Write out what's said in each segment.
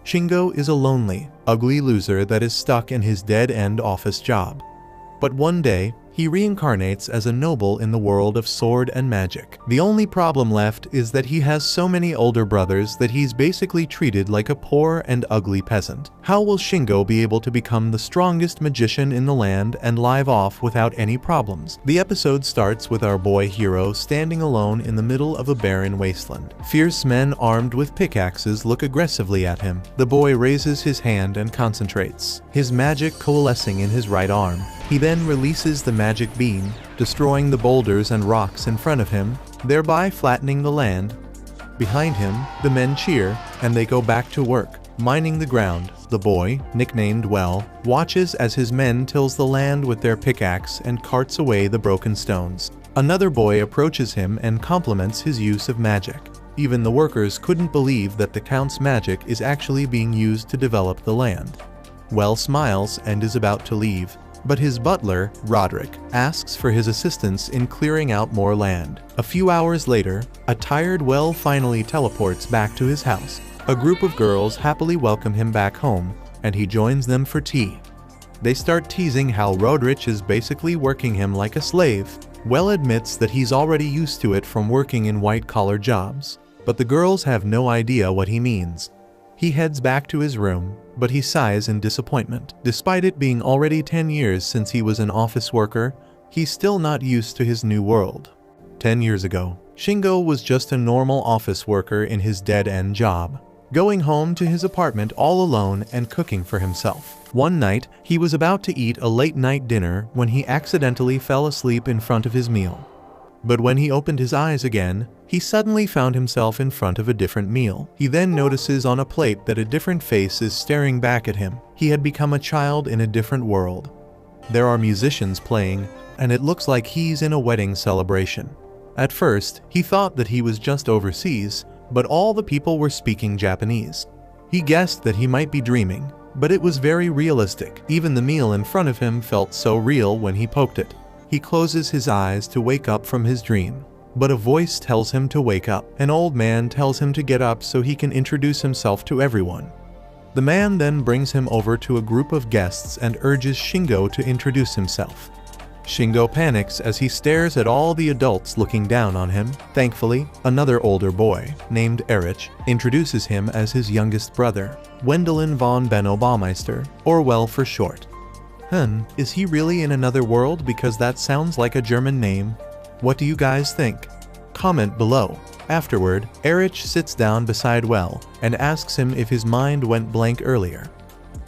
Shingo is a lonely, ugly loser that is stuck in his dead-end office job. But one day, he reincarnates as a noble in the world of sword and magic. The only problem left is that he has so many older brothers that he's basically treated like a poor and ugly peasant. How will Shingo be able to become the strongest magician in the land and live off without any problems? The episode starts with our boy hero standing alone in the middle of a barren wasteland. Fierce men armed with pickaxes look aggressively at him. The boy raises his hand and concentrates, his magic coalescing in his right arm. He then releases the magic beam, destroying the boulders and rocks in front of him, thereby flattening the land. Behind him, the men cheer, and they go back to work, mining the ground. The boy, nicknamed Well, watches as his men tills the land with their pickaxe and carts away the broken stones. Another boy approaches him and compliments his use of magic. Even the workers couldn't believe that the Count's magic is actually being used to develop the land. Well smiles and is about to leave, but his butler, Roderick, asks for his assistance in clearing out more land. A few hours later, a tired Well finally teleports back to his house. A group of girls happily welcome him back home, and he joins them for tea. They start teasing how Roderick is basically working him like a slave. Well admits that he's already used to it from working in white-collar jobs, but the girls have no idea what he means. He heads back to his room, but he sighs in disappointment. Despite it being already 10 years since he was an office worker, he's still not used to his new world. 10 years ago, Shingo was just a normal office worker in his dead-end job, going home to his apartment all alone and cooking for himself. One night, he was about to eat a late-night dinner when he accidentally fell asleep in front of his meal. But when he opened his eyes again, he suddenly found himself in front of a different meal. He then notices on a plate that a different face is staring back at him. He had become a child in a different world. There are musicians playing, and it looks like he's in a wedding celebration. At first, he thought that he was just overseas, but all the people were speaking Japanese. He guessed that he might be dreaming, but it was very realistic. Even the meal in front of him felt so real when he poked it. He closes his eyes to wake up from his dream, but a voice tells him to wake up. An old man tells him to get up so he can introduce himself to everyone. The man then brings him over to a group of guests and urges Shingo to introduce himself. Shingo panics as he stares at all the adults looking down on him. Thankfully, another older boy, named Erich, introduces him as his youngest brother, Wendelin von Benno Baumeister, or Well for short. Is he really in another world because that sounds like a German name? What do you guys think? Comment below. Afterward, Erich sits down beside Well and asks him if his mind went blank earlier.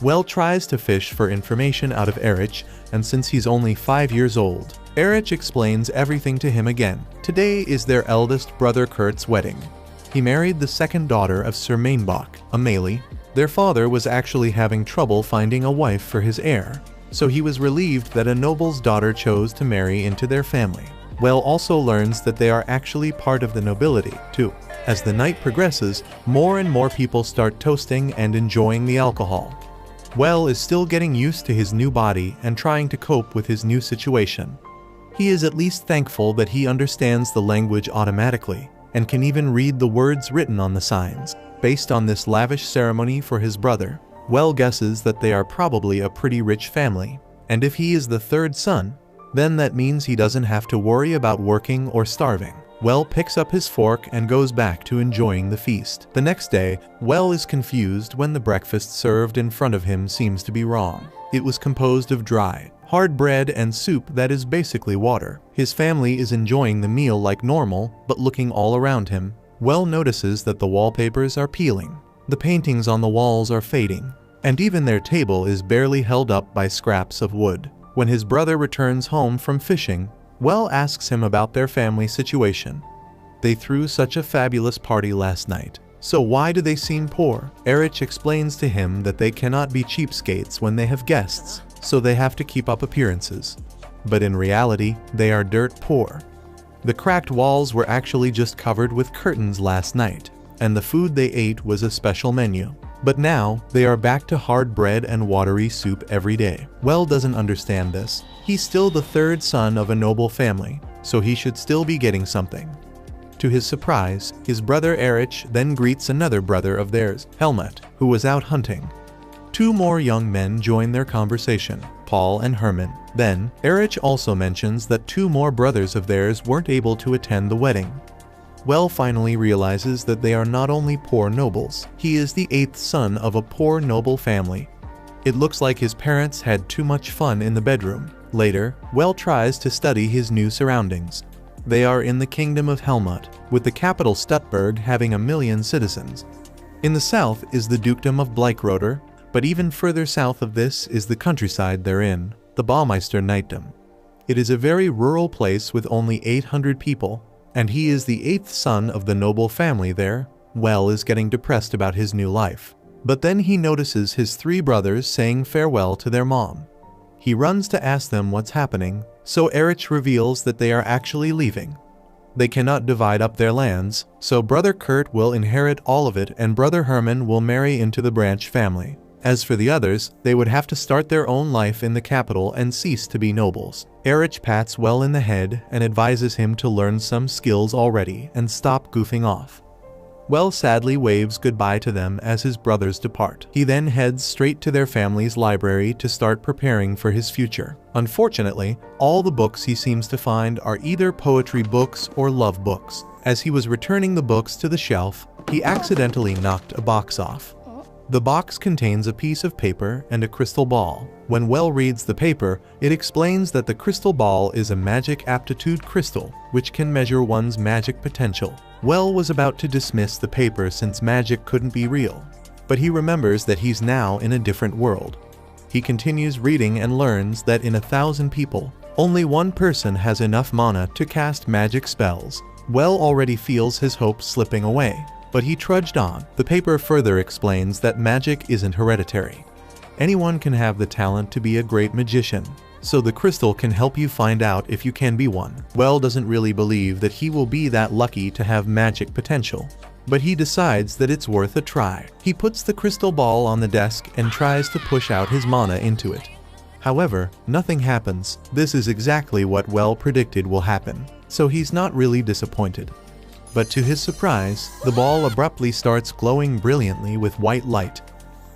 Well tries to fish for information out of Erich, and since he's only 5 years old, Erich explains everything to him again. Today is their eldest brother Kurt's wedding. He married the second daughter of Sir Mainbach, Amalie. Their father was actually having trouble finding a wife for his heir, so he was relieved that a noble's daughter chose to marry into their family. Well also learns that they are actually part of the nobility, too. As the night progresses, more and more people start toasting and enjoying the alcohol. Well is still getting used to his new body and trying to cope with his new situation. He is at least thankful that he understands the language automatically and can even read the words written on the signs. Based on this lavish ceremony for his brother, Well guesses that they are probably a pretty rich family, and if he is the third son, then that means he doesn't have to worry about working or starving. Well picks up his fork and goes back to enjoying the feast. The next day, Well is confused when the breakfast served in front of him seems to be wrong. It was composed of dry, hard bread and soup that is basically water. His family is enjoying the meal like normal, but looking all around him, Well notices that the wallpapers are peeling. The paintings on the walls are fading, and even their table is barely held up by scraps of wood. When his brother returns home from fishing, Well asks him about their family situation. They threw such a fabulous party last night, so why do they seem poor? Erich explains to him that they cannot be cheapskates when they have guests, so they have to keep up appearances. But in reality, they are dirt poor. The cracked walls were actually just covered with curtains last night, and the food they ate was a special menu. But now, they are back to hard bread and watery soup every day. Well doesn't understand this. He's still the third son of a noble family, so he should still be getting something. To his surprise, his brother Erich then greets another brother of theirs, Helmut, who was out hunting. Two more young men join their conversation, Paul and Hermann. Then, Erich also mentions that two more brothers of theirs weren't able to attend the wedding. Well finally realizes that they are not only poor nobles, he is the eighth son of a poor noble family. It looks like his parents had too much fun in the bedroom. Later, Well tries to study his new surroundings. They are in the kingdom of Helmut, with the capital Stuttgart having 1 million citizens. In the south is the dukedom of Bleichroder, but even further south of this is the countryside they're in, the Baumeister Knightdom. It is a very rural place with only 800 people, and he is the eighth son of the noble family there. Well is getting depressed about his new life. But then he notices his three brothers saying farewell to their mom. He runs to ask them what's happening, so Erich reveals that they are actually leaving. They cannot divide up their lands, so brother Kurt will inherit all of it and brother Hermann will marry into the branch family. As for the others, they would have to start their own life in the capital and cease to be nobles. Erich pats Well in the head and advises him to learn some skills already and stop goofing off. Well sadly waves goodbye to them as his brothers depart. He then heads straight to their family's library to start preparing for his future. Unfortunately, all the books he seems to find are either poetry books or love books. As he was returning the books to the shelf, he accidentally knocked a box off. The box contains a piece of paper and a crystal ball. When Well reads the paper, it explains that the crystal ball is a magic aptitude crystal, which can measure one's magic potential. Well was about to dismiss the paper since magic couldn't be real, but he remembers that he's now in a different world. He continues reading and learns that in 1,000 people, only one person has enough mana to cast magic spells. Well already feels his hopes slipping away, but he trudged on. The paper further explains that magic isn't hereditary. Anyone can have the talent to be a great magician, so the crystal can help you find out if you can be one. Well doesn't really believe that he will be that lucky to have magic potential, but he decides that it's worth a try. He puts the crystal ball on the desk and tries to push out his mana into it. However, nothing happens. This is exactly what Well predicted will happen, so he's not really disappointed. But to his surprise, the ball abruptly starts glowing brilliantly with white light.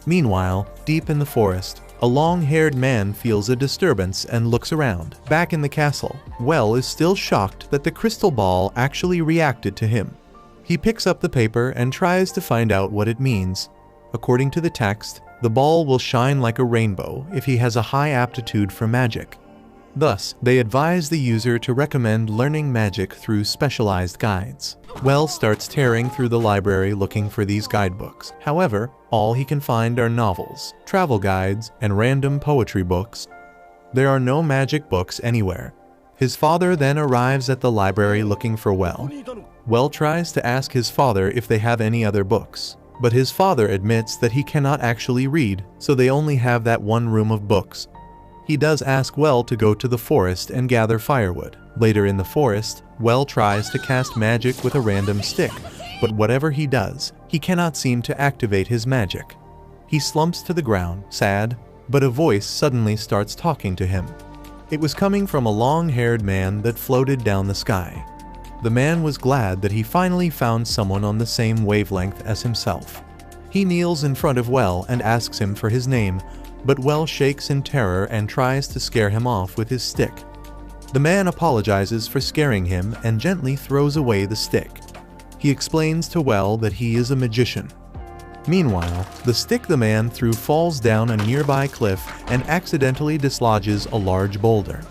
Meanwhile, deep in the forest, a long-haired man feels a disturbance and looks around. Back in the castle, Well is still shocked that the crystal ball actually reacted to him. He picks up the paper and tries to find out what it means. According to the text, the ball will shine like a rainbow if he has a high aptitude for magic. Thus, they advise the user to recommend learning magic through specialized guides. Well starts tearing through the library looking for these guidebooks. However, all he can find are novels, travel guides, and random poetry books. There are no magic books anywhere. His father then arrives at the library looking for Well. Well tries to ask his father if they have any other books, but his father admits that he cannot actually read, so they only have that one room of books. He does ask Well to go to the forest and gather firewood. Later in the forest, Well tries to cast magic with a random stick, but whatever he does, he cannot seem to activate his magic. He slumps to the ground, sad, but a voice suddenly starts talking to him. It was coming from a long-haired man that floated down the sky. The man was glad that he finally found someone on the same wavelength as himself. He kneels in front of Well and asks him for his name, but Well shakes in terror and tries to scare him off with his stick. The man apologizes for scaring him and gently throws away the stick. He explains to Well that he is a magician. Meanwhile, the stick the man threw falls down a nearby cliff and accidentally dislodges a large boulder.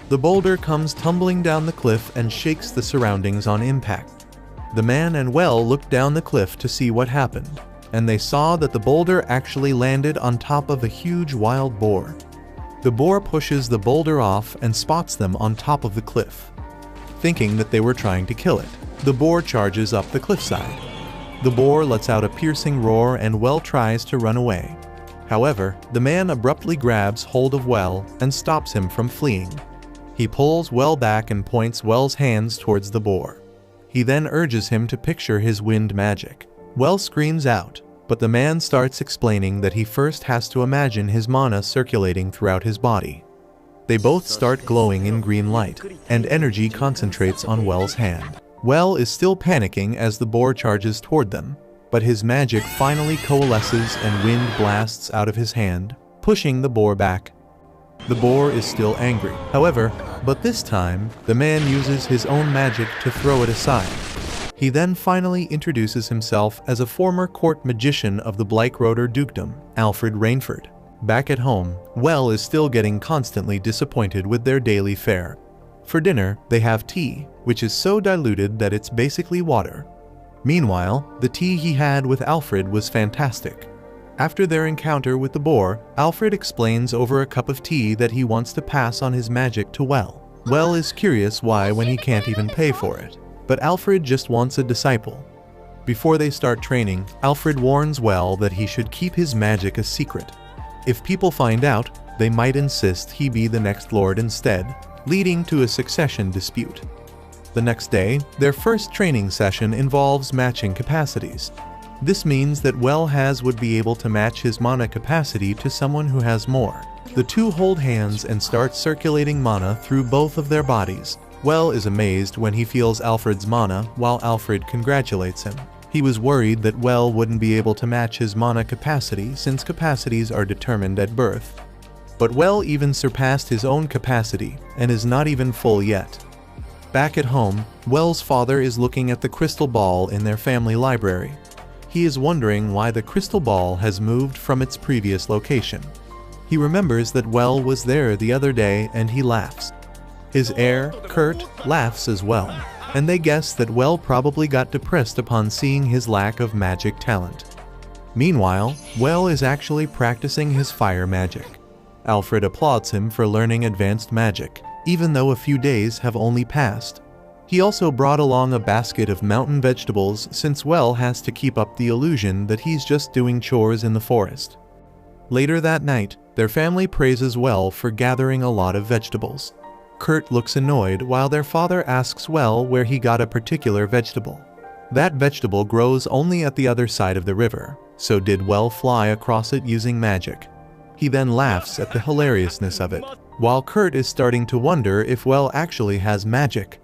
The boulder comes tumbling down the cliff and shakes the surroundings on impact. The man and Well look down the cliff to see what happened, and they saw that the boulder actually landed on top of a huge wild boar. The boar pushes the boulder off and spots them on top of the cliff. Thinking that they were trying to kill it, the boar charges up the cliffside. The boar lets out a piercing roar and Well tries to run away. However, the man abruptly grabs hold of Well and stops him from fleeing. He pulls Well back and points Well's hands towards the boar. He then urges him to picture his wind magic. Well screams out, but the man starts explaining that he first has to imagine his mana circulating throughout his body. They both start glowing in green light, and energy concentrates on Well's hand. Well is still panicking as the boar charges toward them, but his magic finally coalesces and wind blasts out of his hand, pushing the boar back. The boar is still angry, however, but this time, the man uses his own magic to throw it aside. He then finally introduces himself as a former court magician of the Blyckroder dukedom, Alfred Rainford. Back at home, Well is still getting constantly disappointed with their daily fare. For dinner, they have tea, which is so diluted that it's basically water. Meanwhile, the tea he had with Alfred was fantastic. After their encounter with the boar, Alfred explains over a cup of tea that he wants to pass on his magic to Well. Well is curious why when he can't even pay for it, but Alfred just wants a disciple. Before they start training, Alfred warns Well that he should keep his magic a secret. If people find out, they might insist he be the next lord instead, leading to a succession dispute. The next day, their first training session involves matching capacities. This means that Well would be able to match his mana capacity to someone who has more. The two hold hands and start circulating mana through both of their bodies. Well is amazed when he feels Alfred's mana, while Alfred congratulates him. He was worried that Well wouldn't be able to match his mana capacity since capacities are determined at birth. But Well even surpassed his own capacity and is not even full yet. Back at home, Well's father is looking at the crystal ball in their family library. He is wondering why the crystal ball has moved from its previous location. He remembers that Well was there the other day and he laughs. His heir, Kurt, laughs as well, and they guess that Well probably got depressed upon seeing his lack of magic talent. Meanwhile, Well is actually practicing his fire magic. Alfred applauds him for learning advanced magic, even though a few days have only passed. He also brought along a basket of mountain vegetables since Well has to keep up the illusion that he's just doing chores in the forest. Later that night, their family praises Well for gathering a lot of vegetables. Kurt looks annoyed while their father asks Well where he got a particular vegetable. That vegetable grows only at the other side of the river, so did Well fly across it using magic? He then laughs at the hilariousness of it, while Kurt is starting to wonder if Well actually has magic.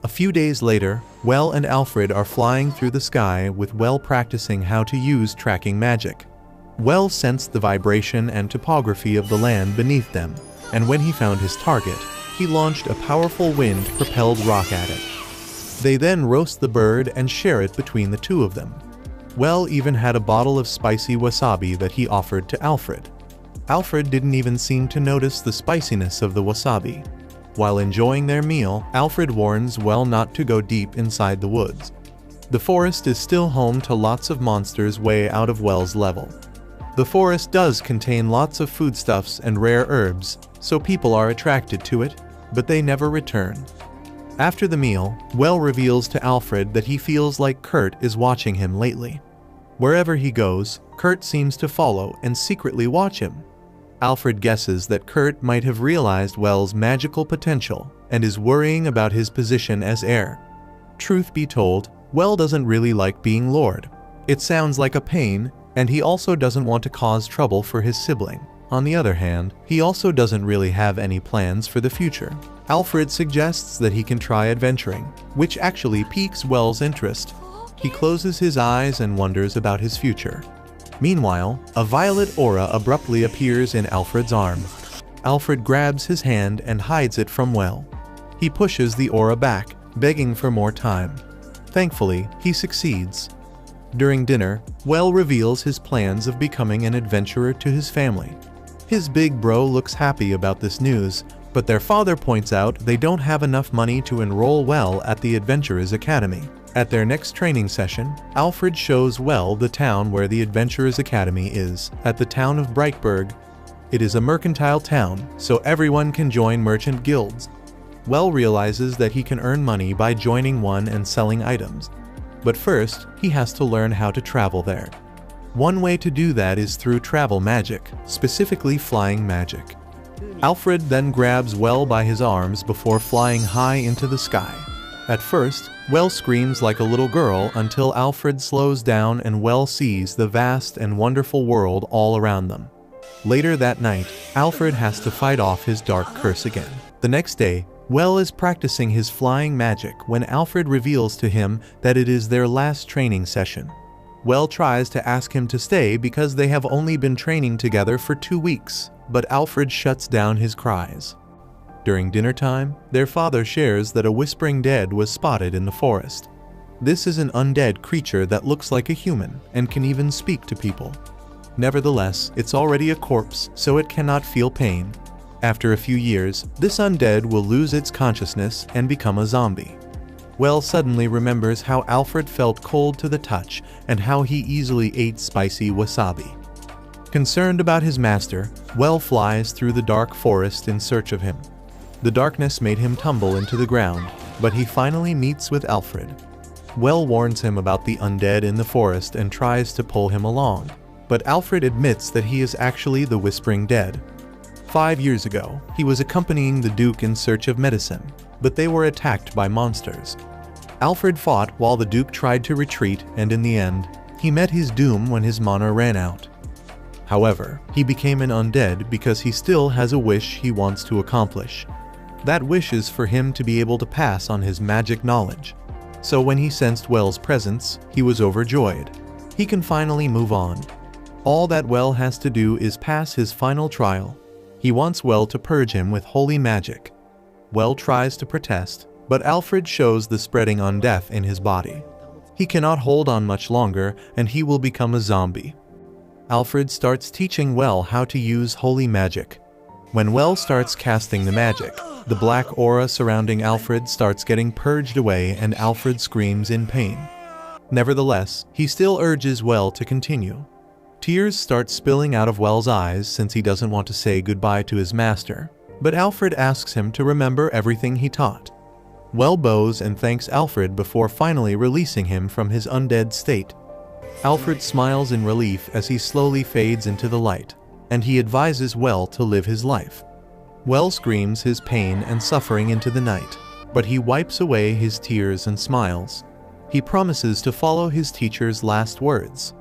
A few days later, Well and Alfred are flying through the sky with Well practicing how to use tracking magic. Well sensed the vibration and topography of the land beneath them, and when he found his target, he launched a powerful wind-propelled rock at it. They then roast the bird and share it between the two of them. Well even had a bottle of spicy wasabi that he offered to Alfred. Alfred didn't even seem to notice the spiciness of the wasabi. While enjoying their meal, Alfred warns Well not to go deep inside the woods. The forest is still home to lots of monsters way out of Well's level. The forest does contain lots of foodstuffs and rare herbs, so people are attracted to it, but they never return. After the meal, Well reveals to Alfred that he feels like Kurt is watching him lately. Wherever he goes, Kurt seems to follow and secretly watch him. Alfred guesses that Kurt might have realized Well's magical potential and is worrying about his position as heir. Truth be told, Well doesn't really like being lord. It sounds like a pain, and he also doesn't want to cause trouble for his sibling. On the other hand, he also doesn't really have any plans for the future. Alfred suggests that he can try adventuring, which actually piques Well's interest. He closes his eyes and wonders about his future. Meanwhile, a violet aura abruptly appears in Alfred's arm. Alfred grabs his hand and hides it from Well. He pushes the aura back, begging for more time. Thankfully, he succeeds. During dinner, Well reveals his plans of becoming an adventurer to his family. His big bro looks happy about this news, but their father points out they don't have enough money to enroll Well at the Adventurers Academy. At their next training session, Alfred shows Well the town where the Adventurers Academy is, at the town of Brightburg. It is a mercantile town, so everyone can join merchant guilds. Well realizes that he can earn money by joining one and selling items. But first, he has to learn how to travel there. One way to do that is through travel magic, specifically flying magic. Alfred then grabs Well by his arms before flying high into the sky. At first, Well screams like a little girl until Alfred slows down and Well sees the vast and wonderful world all around them. Later that night, Alfred has to fight off his dark curse again. The next day, Well is practicing his flying magic when Alfred reveals to him that it is their last training session. Well tries to ask him to stay because they have only been training together for 2 weeks, but Alfred shuts down his cries. During dinner time, their father shares that a whispering dead was spotted in the forest. This is an undead creature that looks like a human and can even speak to people. Nevertheless, it's already a corpse, so it cannot feel pain. After a few years, this undead will lose its consciousness and become a zombie. Well suddenly remembers how Alfred felt cold to the touch and how he easily ate spicy wasabi. Concerned about his master, Well flies through the dark forest in search of him. The darkness made him tumble into the ground, but he finally meets with Alfred. Well warns him about the undead in the forest and tries to pull him along, but Alfred admits that he is actually the Whispering Dead. 5 years ago, he was accompanying the Duke in search of medicine, but they were attacked by monsters. Alfred fought while the Duke tried to retreat, and in the end, he met his doom when his mana ran out. However, he became an undead because he still has a wish he wants to accomplish. That wish is for him to be able to pass on his magic knowledge. So when he sensed Well's presence, he was overjoyed. He can finally move on. All that Well has to do is pass his final trial. He wants Well to purge him with holy magic. Well tries to protest, but Alfred shows the spreading undeath in his body. He cannot hold on much longer and he will become a zombie. Alfred starts teaching Well how to use holy magic. When Well starts casting the magic, the black aura surrounding Alfred starts getting purged away and Alfred screams in pain. Nevertheless, he still urges Well to continue. Tears start spilling out of Well's eyes since he doesn't want to say goodbye to his master, but Alfred asks him to remember everything he taught. Well bows and thanks Alfred before finally releasing him from his undead state. Alfred smiles in relief as he slowly fades into the light, and he advises Well to live his life. Well screams his pain and suffering into the night, but he wipes away his tears and smiles. He promises to follow his teacher's last words.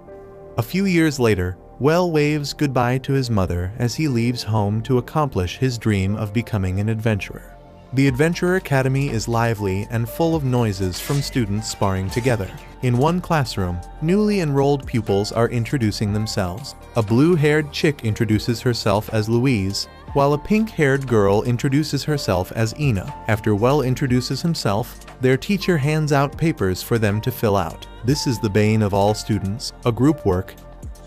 A few years later, Well waves goodbye to his mother as he leaves home to accomplish his dream of becoming an adventurer. The Adventurer Academy is lively and full of noises from students sparring together. In one classroom, newly enrolled pupils are introducing themselves. A blue-haired chick introduces herself as Louise, while a pink-haired girl introduces herself as Ina. After Well introduces himself, their teacher hands out papers for them to fill out. This is the bane of all students, a group work.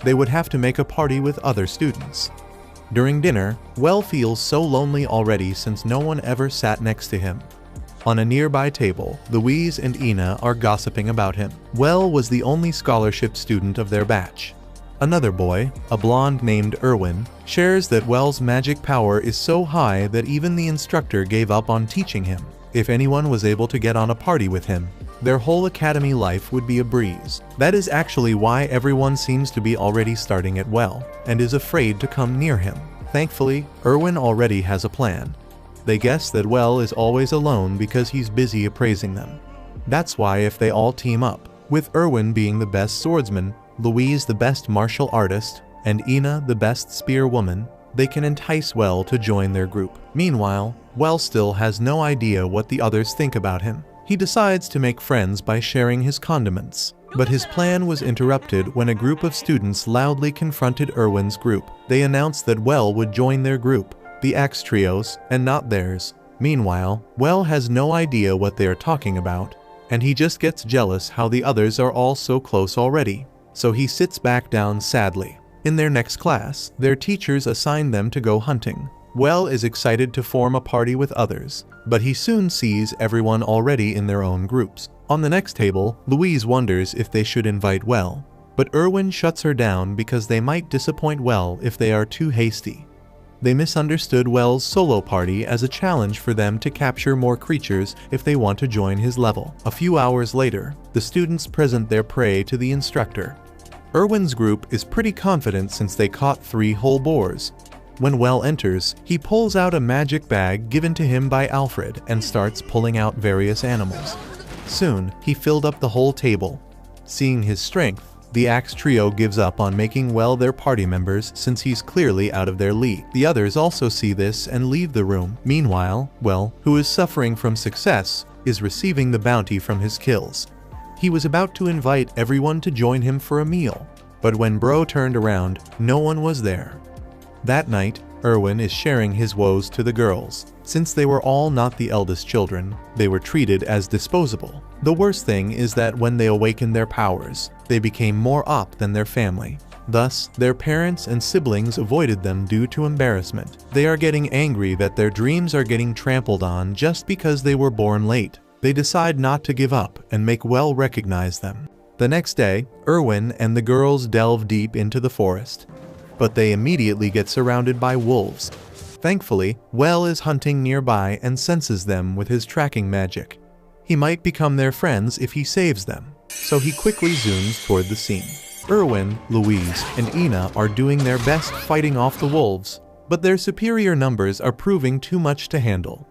They would have to make a party with other students. During dinner, Well feels so lonely already since no one ever sat next to him. On a nearby table, Louise and Ina are gossiping about him. Well was the only scholarship student of their batch. Another boy, a blonde named Erwin, shares that Well's magic power is so high that even the instructor gave up on teaching him. If anyone was able to get on a party with him, their whole academy life would be a breeze. That is actually why everyone seems to be already starting at Well, and is afraid to come near him. Thankfully, Erwin already has a plan. They guess that Well is always alone because he's busy appraising them. That's why if they all team up, with Erwin being the best swordsman, Louise the best martial artist, and Ina the best spearwoman, they can entice Well to join their group. Meanwhile, Well still has no idea what the others think about him. He decides to make friends by sharing his condiments. But his plan was interrupted when a group of students loudly confronted Erwin's group. They announced that Well would join their group, the Axe Trios, and not theirs. Meanwhile, Well has no idea what they are talking about, and he just gets jealous how the others are all so close already. So he sits back down sadly. In their next class, their teachers assign them to go hunting. Well is excited to form a party with others, but he soon sees everyone already in their own groups. On the next table, Louise wonders if they should invite Well, but Erwin shuts her down because they might disappoint Well if they are too hasty. They misunderstood Well's solo party as a challenge for them to capture more creatures if they want to join his level. A few hours later, the students present their prey to the instructor. Erwin's group is pretty confident since they caught 3 whole boars. When Well enters, he pulls out a magic bag given to him by Alfred and starts pulling out various animals. Soon, he filled up the whole table. Seeing his strength, The Axe Trio gives up on making Well their party members since he's clearly out of their league. The others also see this and leave the room. Meanwhile, Well, who is suffering from success, is receiving the bounty from his kills. He was about to invite everyone to join him for a meal, but when Bro turned around, no one was there. That night, Erwin is sharing his woes to the girls. Since they were all not the eldest children, they were treated as disposable. The worst thing is that when they awakened their powers, they became more op than their family. Thus, their parents and siblings avoided them due to embarrassment. They are getting angry that their dreams are getting trampled on just because they were born late. They decide not to give up and make Well recognize them. The next day, Erwin and the girls delve deep into the forest, but they immediately get surrounded by wolves. Thankfully, Well is hunting nearby and senses them with his tracking magic. He might become their friends if he saves them, so he quickly zooms toward the scene. Erwin, Louise, and Ina are doing their best fighting off the wolves, but their superior numbers are proving too much to handle.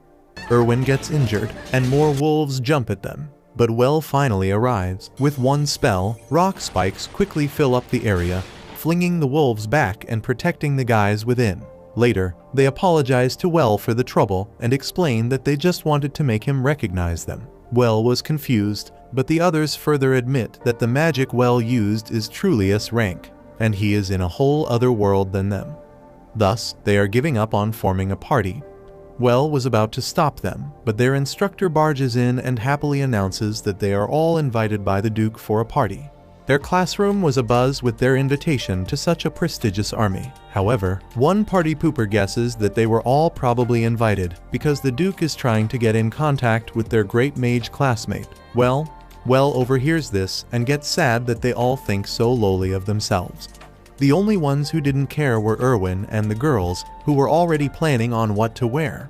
Erwin gets injured, and more wolves jump at them. But Well finally arrives. With one spell, rock spikes quickly fill up the area, flinging the wolves back and protecting the guys within. Later, they apologize to Well for the trouble and explain that they just wanted to make him recognize them. Well was confused, but the others further admit that the magic Well used is truly S rank, and he is in a whole other world than them. Thus, they are giving up on forming a party. Well was about to stop them, but their instructor barges in and happily announces that they are all invited by the Duke for a party. Their classroom was abuzz with their invitation to such a prestigious army. However, one party pooper guesses that they were all probably invited because the Duke is trying to get in contact with their great mage classmate. Well overhears this and gets sad that they all think so lowly of themselves. The only ones who didn't care were Erwin and the girls, who were already planning on what to wear.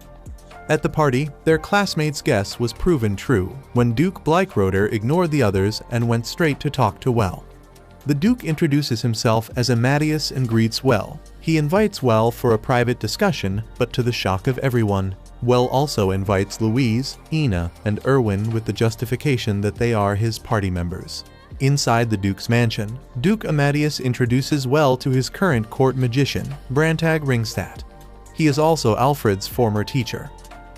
At the party, their classmates' guess was proven true when Duke Bleichroder ignored the others and went straight to talk to Well. The Duke introduces himself as Amadeus and greets Well. He invites Well for a private discussion, but to the shock of everyone, Well also invites Louise, Ina, and Erwin with the justification that they are his party members. Inside the Duke's mansion, Duke Amadeus introduces Well to his current court magician, Brantag Ringstadt. He is also Alfred's former teacher.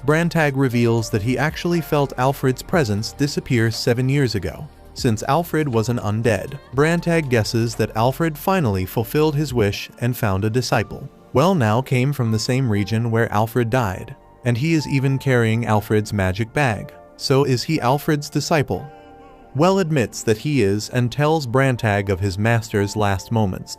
Brantag reveals that he actually felt Alfred's presence disappear 7 years ago. Since Alfred was an undead, Brantag guesses that Alfred finally fulfilled his wish and found a disciple. Well now came from the same region where Alfred died, and he is even carrying Alfred's magic bag. So is he Alfred's disciple? Well admits that he is and tells Brantag of his master's last moments.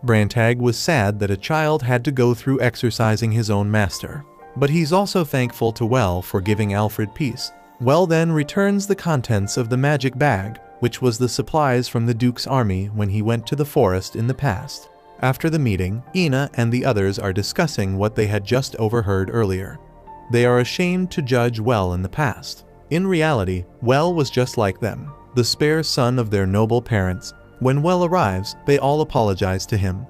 Brantag was sad that a child had to go through exorcising his own master. But he's also thankful to Well for giving Alfred peace. Well then returns the contents of the magic bag, which was the supplies from the Duke's army when he went to the forest in the past. After the meeting, Ina and the others are discussing what they had just overheard earlier. They are ashamed to judge Well in the past. In reality, Well was just like them, the spare son of their noble parents. When Well arrives, they all apologize to him.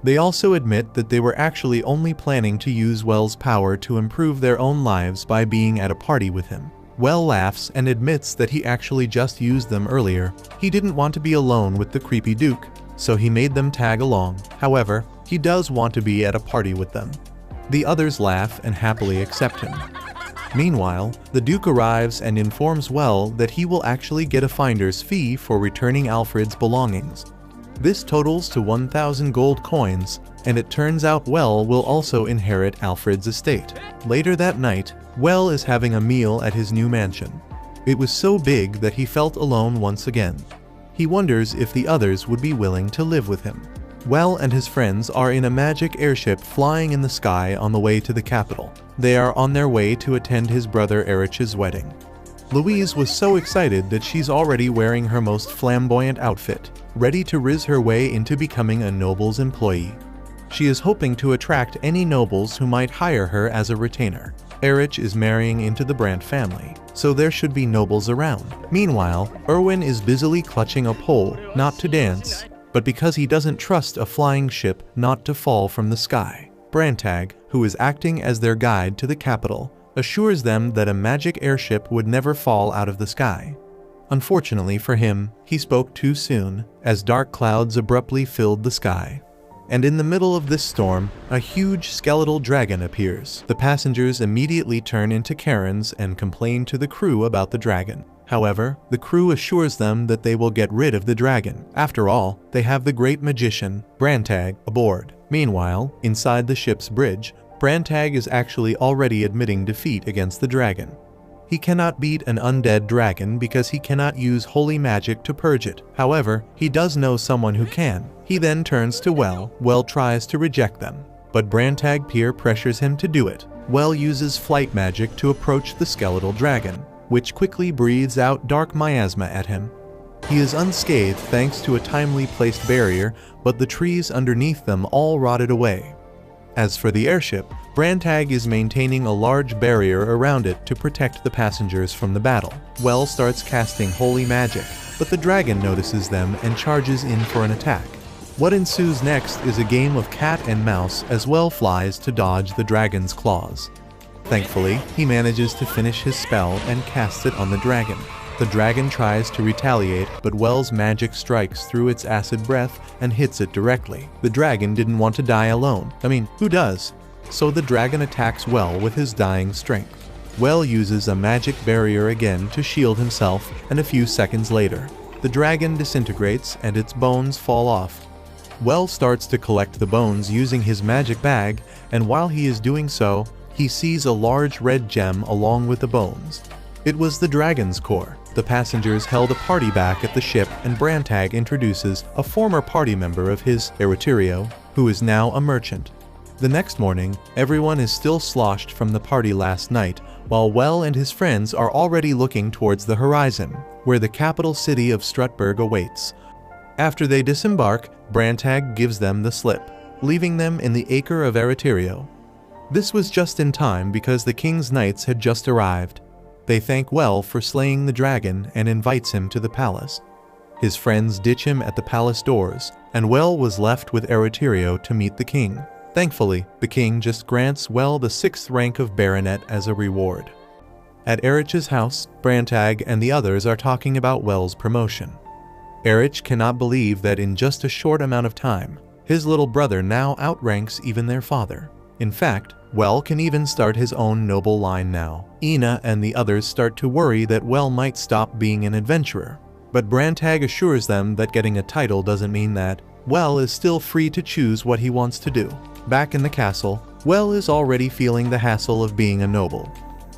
They also admit that they were actually only planning to use Well's power to improve their own lives by being at a party with him. Well laughs and admits that he actually just used them earlier. He didn't want to be alone with the creepy Duke, so he made them tag along. However, he does want to be at a party with them. The others laugh and happily accept him. Meanwhile, the Duke arrives and informs Well that he will actually get a finder's fee for returning Alfred's belongings. This totals to 1,000 gold coins, and it turns out Well will also inherit Alfred's estate. Later that night, Well is having a meal at his new mansion. It was so big that he felt alone once again. He wonders if the others would be willing to live with him. Well and his friends are in a magic airship flying in the sky on the way to the capital. They are on their way to attend his brother Erich's wedding. Louise was so excited that she's already wearing her most flamboyant outfit, ready to riz her way into becoming a noble's employee. She is hoping to attract any nobles who might hire her as a retainer. Erich is marrying into the Brandt family, so there should be nobles around. Meanwhile, Erwin is busily clutching a pole, not to dance, but because he doesn't trust a flying ship not to fall from the sky. Brantag, who is acting as their guide to the capital, assures them that a magic airship would never fall out of the sky. Unfortunately for him, he spoke too soon, as dark clouds abruptly filled the sky. And in the middle of this storm, a huge skeletal dragon appears. The passengers immediately turn into Karens and complain to the crew about the dragon. However, the crew assures them that they will get rid of the dragon. After all, they have the great magician, Brantag, aboard. Meanwhile, inside the ship's bridge, Brantag is actually already admitting defeat against the dragon. He cannot beat an undead dragon because he cannot use holy magic to purge it. However, he does know someone who can. He then turns to Well. Well tries to reject them, but Brantag peer pressures him to do it. Well uses flight magic to approach the skeletal dragon, which quickly breathes out dark miasma at him. He is unscathed thanks to a timely placed barrier, but the trees underneath them all rotted away. As for the airship, Brantag is maintaining a large barrier around it to protect the passengers from the battle. Well starts casting holy magic, but the dragon notices them and charges in for an attack. What ensues next is a game of cat and mouse as Well flies to dodge the dragon's claws. Thankfully, he manages to finish his spell and casts it on the dragon. The dragon tries to retaliate, but Well's magic strikes through its acid breath and hits it directly. The dragon didn't want to die alone. I mean, who does? So the dragon attacks Well with his dying strength. Well uses a magic barrier again to shield himself, and a few seconds later, the dragon disintegrates and its bones fall off. Well starts to collect the bones using his magic bag, and while he is doing so, he sees a large red gem along with the bones. It was the dragon's core. The passengers held a party back at the ship, and Brantag introduces a former party member of his, Eritirio, who is now a merchant. The next morning, everyone is still sloshed from the party last night, while Well and his friends are already looking towards the horizon, where the capital city of Strutberg awaits. After they disembark, Brantag gives them the slip, leaving them in the acre of Eritirio. This was just in time because the king's knights had just arrived. They thank Well for slaying the dragon and invites him to the palace. His friends ditch him at the palace doors, and Well was left with Eritirio to meet the king. Thankfully, the king just grants Well the 6th rank of baronet as a reward. At Erich's house, Brantag and the others are talking about Well's promotion. Erich cannot believe that in just a short amount of time, his little brother now outranks even their father. In fact, Well can even start his own noble line now. Ina and the others start to worry that Well might stop being an adventurer. But Brantag assures them that getting a title doesn't mean that. Well is still free to choose what he wants to do. Back in the castle, Well is already feeling the hassle of being a noble.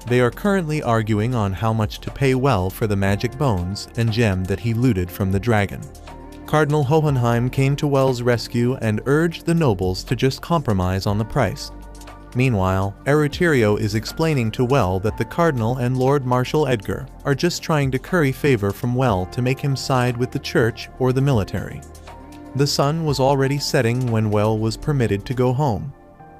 They are currently arguing on how much to pay Well for the magic bones and gem that he looted from the dragon. Cardinal Hohenheim came to Well's rescue and urged the nobles to just compromise on the price. Meanwhile, Eritirio is explaining to Well that the Cardinal and Lord Marshal Edgar are just trying to curry favor from Well to make him side with the church or the military. The sun was already setting when Well was permitted to go home.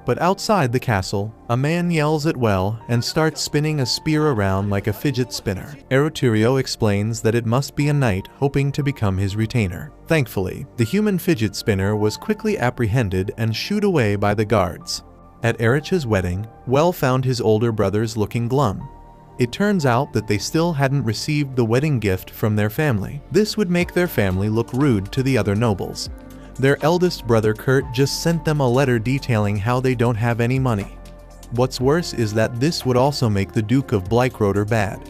But outside the castle, a man yells at Well and starts spinning a spear around like a fidget spinner. Eritirio explains that it must be a knight hoping to become his retainer. Thankfully, the human fidget spinner was quickly apprehended and shooed away by the guards. At Erich's wedding, Well found his older brothers looking glum. It turns out that they still hadn't received the wedding gift from their family. This would make their family look rude to the other nobles. Their eldest brother Kurt just sent them a letter detailing how they don't have any money. What's worse is that this would also make the Duke of Bleichroder bad.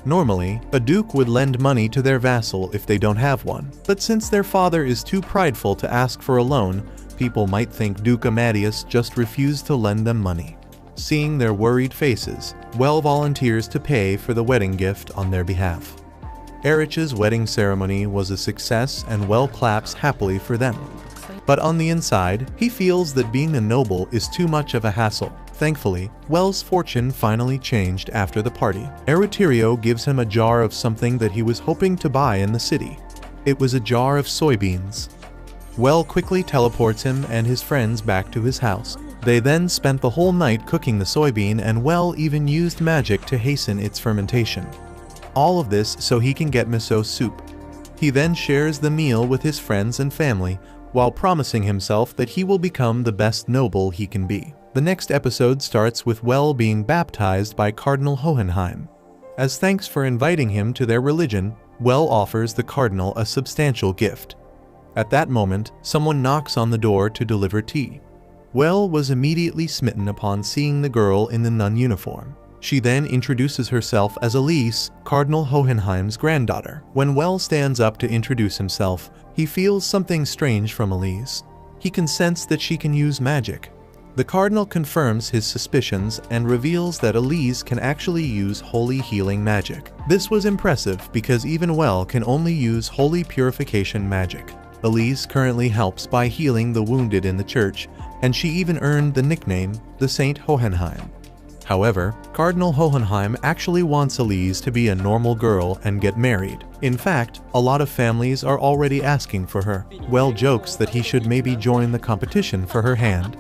Normally, a duke would lend money to their vassal if they don't have one, but since their father is too prideful to ask for a loan, people might think Duke Amadeus just refused to lend them money. Seeing their worried faces, Well volunteers to pay for the wedding gift on their behalf. Erich's wedding ceremony was a success and Well claps happily for them. But on the inside, he feels that being a noble is too much of a hassle. Thankfully, Well's fortune finally changed after the party. Eritirio gives him a jar of something that he was hoping to buy in the city. It was a jar of soybeans. Well quickly teleports him and his friends back to his house. They then spent the whole night cooking the soybean, and Well even used magic to hasten its fermentation. All of this so he can get miso soup. He then shares the meal with his friends and family, while promising himself that he will become the best noble he can be. The next episode starts with Well being baptized by Cardinal Hohenheim. As thanks for inviting him to their religion, Well offers the cardinal a substantial gift. At that moment, someone knocks on the door to deliver tea. Well was immediately smitten upon seeing the girl in the nun uniform. She then introduces herself as Elise, Cardinal Hohenheim's granddaughter. When Well stands up to introduce himself, he feels something strange from Elise. He can sense that she can use magic. The cardinal confirms his suspicions and reveals that Elise can actually use holy healing magic. This was impressive because even Well can only use holy purification magic. Elise currently helps by healing the wounded in the church, and she even earned the nickname the Saint Hohenheim. However, Cardinal Hohenheim actually wants Elise to be a normal girl and get married. In fact, a lot of families are already asking for her. Well jokes that he should maybe join the competition for her hand.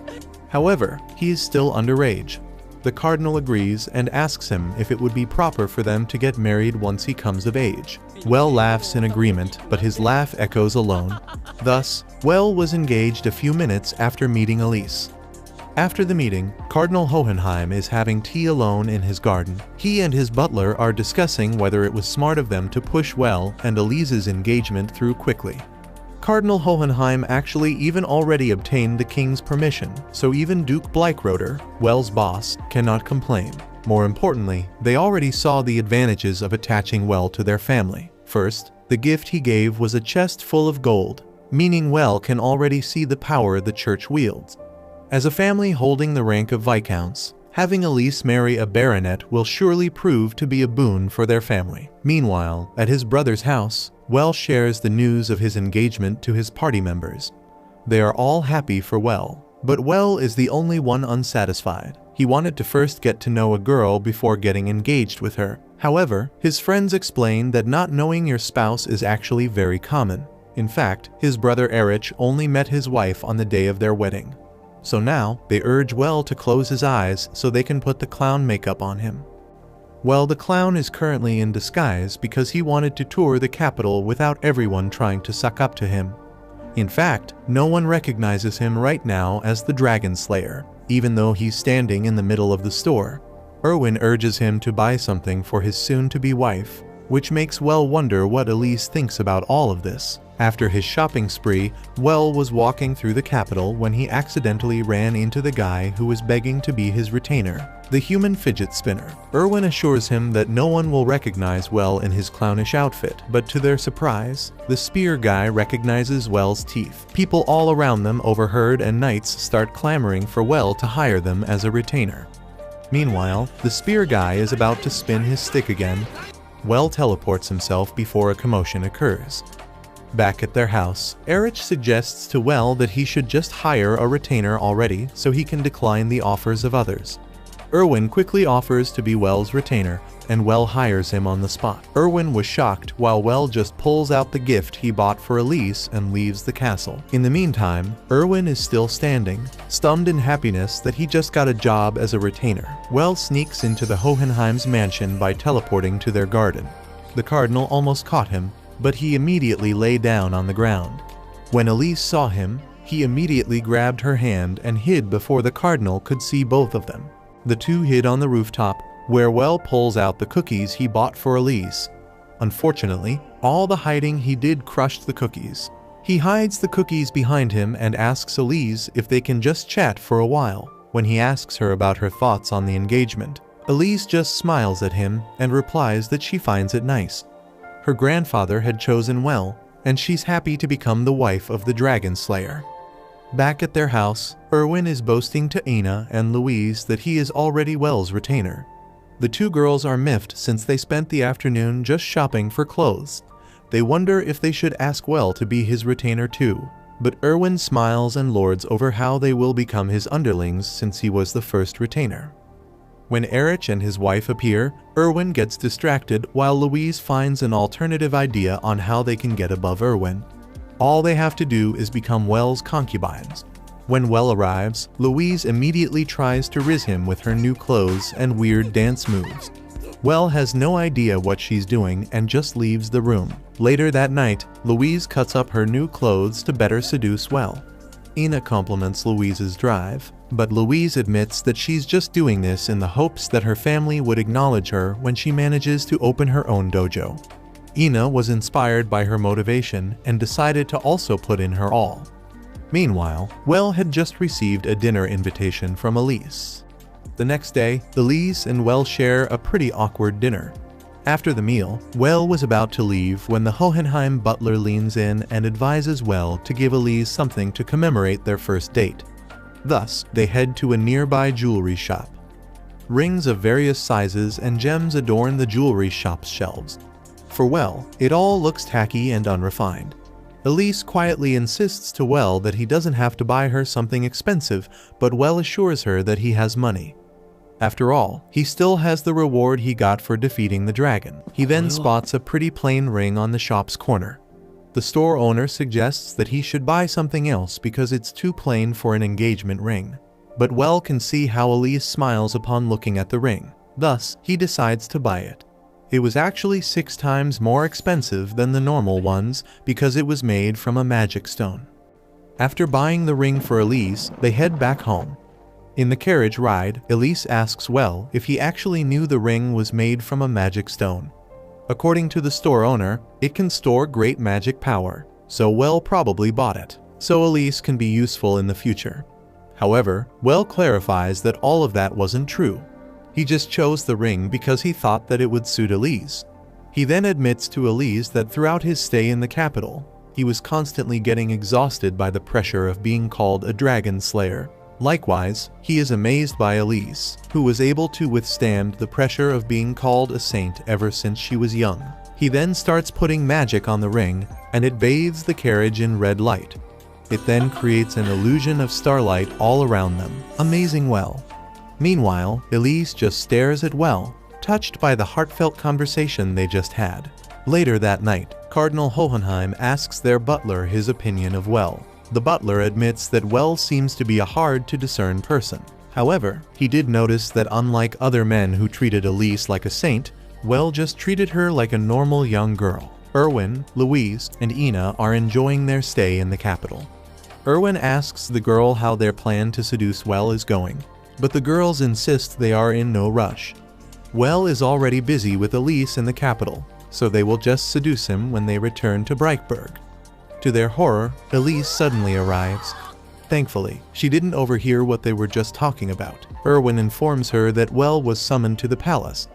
However, he is still underage. The cardinal agrees and asks him if it would be proper for them to get married once he comes of age. Well laughs in agreement, but his laugh echoes alone. Thus, Well was engaged a few minutes after meeting Elise. After the meeting, Cardinal Hohenheim is having tea alone in his garden. He and his butler are discussing whether it was smart of them to push Well and Elise's engagement through quickly. Cardinal Hohenheim actually even already obtained the king's permission, so even Duke Bleichroder, Well's boss, cannot complain. More importantly, they already saw the advantages of attaching Well to their family. First, the gift he gave was a chest full of gold, meaning Well can already see the power the church wields. As a family holding the rank of viscounts, having Elise marry a baronet will surely prove to be a boon for their family. Meanwhile, at his brother's house, Well shares the news of his engagement to his party members. They are all happy for Well, but Well is the only one unsatisfied. He wanted to first get to know a girl before getting engaged with her. However, his friends explain that not knowing your spouse is actually very common. In fact, his brother Erich only met his wife on the day of their wedding. So now, they urge Well to close his eyes so they can put the clown makeup on him. Well, the clown is currently in disguise because he wanted to tour the capital without everyone trying to suck up to him. In fact, no one recognizes him right now as the Dragon Slayer, even though he's standing in the middle of the store. Erwin urges him to buy something for his soon-to-be wife, which makes Well wonder what Elise thinks about all of this. After his shopping spree, Well was walking through the capital when he accidentally ran into the guy who was begging to be his retainer, the human fidget spinner. Erwin assures him that no one will recognize Well in his clownish outfit, but to their surprise, the spear guy recognizes Well's teeth. People all around them overheard and knights start clamoring for Well to hire them as a retainer. Meanwhile, the spear guy is about to spin his stick again. Well teleports himself before a commotion occurs. Back at their house, Erich suggests to Well that he should just hire a retainer already so he can decline the offers of others. Erwin quickly offers to be Well's retainer, and Well hires him on the spot. Erwin was shocked while Well just pulls out the gift he bought for Elise and leaves the castle. In the meantime, Erwin is still standing, stunned in happiness that he just got a job as a retainer. Well sneaks into the Hohenheim's mansion by teleporting to their garden. The cardinal almost caught him, but he immediately lay down on the ground. When Elise saw him, he immediately grabbed her hand and hid before the cardinal could see both of them. The two hid on the rooftop, where Well pulls out the cookies he bought for Elise. Unfortunately, all the hiding he did crushed the cookies. He hides the cookies behind him and asks Elise if they can just chat for a while. When he asks her about her thoughts on the engagement, Elise just smiles at him and replies that she finds it nice. Her grandfather had chosen Well, and she's happy to become the wife of the Dragon Slayer. Back at their house, Erwin is boasting to Anna and Louise that he is already Well's retainer. The two girls are miffed since they spent the afternoon just shopping for clothes. They wonder if they should ask Well to be his retainer too, but Erwin smiles and lords over how they will become his underlings since he was the first retainer. When Erich and his wife appear, Erwin gets distracted while Louise finds an alternative idea on how they can get above Erwin. All they have to do is become Well's concubines. When Well arrives, Louise immediately tries to riz him with her new clothes and weird dance moves. Well has no idea what she's doing and just leaves the room. Later that night, Louise cuts up her new clothes to better seduce Well. Ina compliments Louise's drive, but Louise admits that she's just doing this in the hopes that her family would acknowledge her when she manages to open her own dojo. Ina was inspired by her motivation and decided to also put in her all. Meanwhile, Well had just received a dinner invitation from Elise. The next day, Elise and Well share a pretty awkward dinner. After the meal, Well was about to leave when the Hohenheim butler leans in and advises Well to give Elise something to commemorate their first date. Thus, they head to a nearby jewelry shop. Rings of various sizes and gems adorn the jewelry shop's shelves. For Well, it all looks tacky and unrefined. Elise quietly insists to Well that he doesn't have to buy her something expensive, but Well assures her that he has money. After all, he still has the reward he got for defeating the dragon. He then spots a pretty plain ring on the shop's corner. The store owner suggests that he should buy something else because it's too plain for an engagement ring. But Well can see how Elise smiles upon looking at the ring. Thus, he decides to buy it. It was actually 6 times more expensive than the normal ones because it was made from a magic stone. After buying the ring for Elise, they head back home. In the carriage ride, Elise asks Well if he actually knew the ring was made from a magic stone. According to the store owner, it can store great magic power, so Well probably bought it, so Elise can be useful in the future. However, Well clarifies that all of that wasn't true. He just chose the ring because he thought that it would suit Elise. He then admits to Elise that throughout his stay in the capital, he was constantly getting exhausted by the pressure of being called a dragon slayer. Likewise, he is amazed by Elise, who was able to withstand the pressure of being called a saint ever since she was young. He then starts putting magic on the ring, and it bathes the carriage in red light. It then creates an illusion of starlight all around them. Amazing Well. Meanwhile, Elise just stares at Well, touched by the heartfelt conversation they just had. Later that night, Cardinal Hohenheim asks their butler his opinion of Well. The butler admits that Well seems to be a hard-to-discern person. However, he did notice that unlike other men who treated Elise like a saint, Well just treated her like a normal young girl. Erwin, Louise, and Ina are enjoying their stay in the capital. Erwin asks the girl how their plan to seduce Well is going, but the girls insist they are in no rush. Well is already busy with Elise in the capital, so they will just seduce him when they return to Breitberg. To their horror, Elise suddenly arrives. Thankfully, she didn't overhear what they were just talking about. Erwin informs her that Well was summoned to the palace.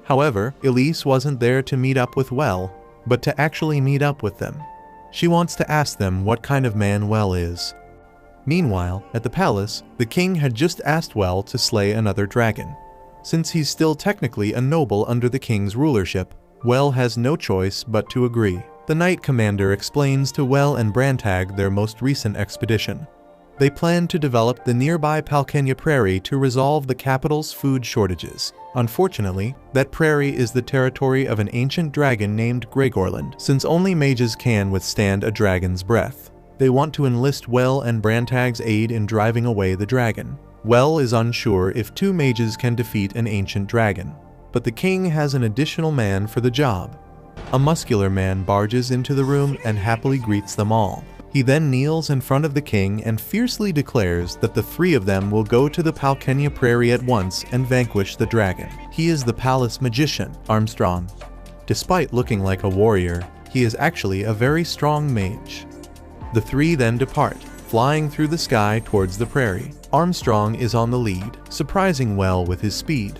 However, Elise wasn't there to meet up with Well, but to actually meet up with them. She wants to ask them what kind of man Well is. Meanwhile, at the palace, the king had just asked Well to slay another dragon. Since he's still technically a noble under the king's rulership, Well has no choice but to agree. The Knight Commander explains to Well and Brantag their most recent expedition. They plan to develop the nearby Palkenia Prairie to resolve the capital's food shortages. Unfortunately, that prairie is the territory of an ancient dragon named Gregorland, since only mages can withstand a dragon's breath. They want to enlist Well and Brantag's aid in driving away the dragon. Well is unsure if 2 mages can defeat an ancient dragon, but the king has an additional man for the job. A muscular man barges into the room and happily greets them all. He then kneels in front of the king and fiercely declares that the 3 of them will go to the Palkenia Prairie at once and vanquish the dragon. He is the palace magician, Armstrong. Despite looking like a warrior, he is actually a very strong mage. The 3 then depart, flying through the sky towards the prairie. Armstrong is on the lead, surprising Well with his speed.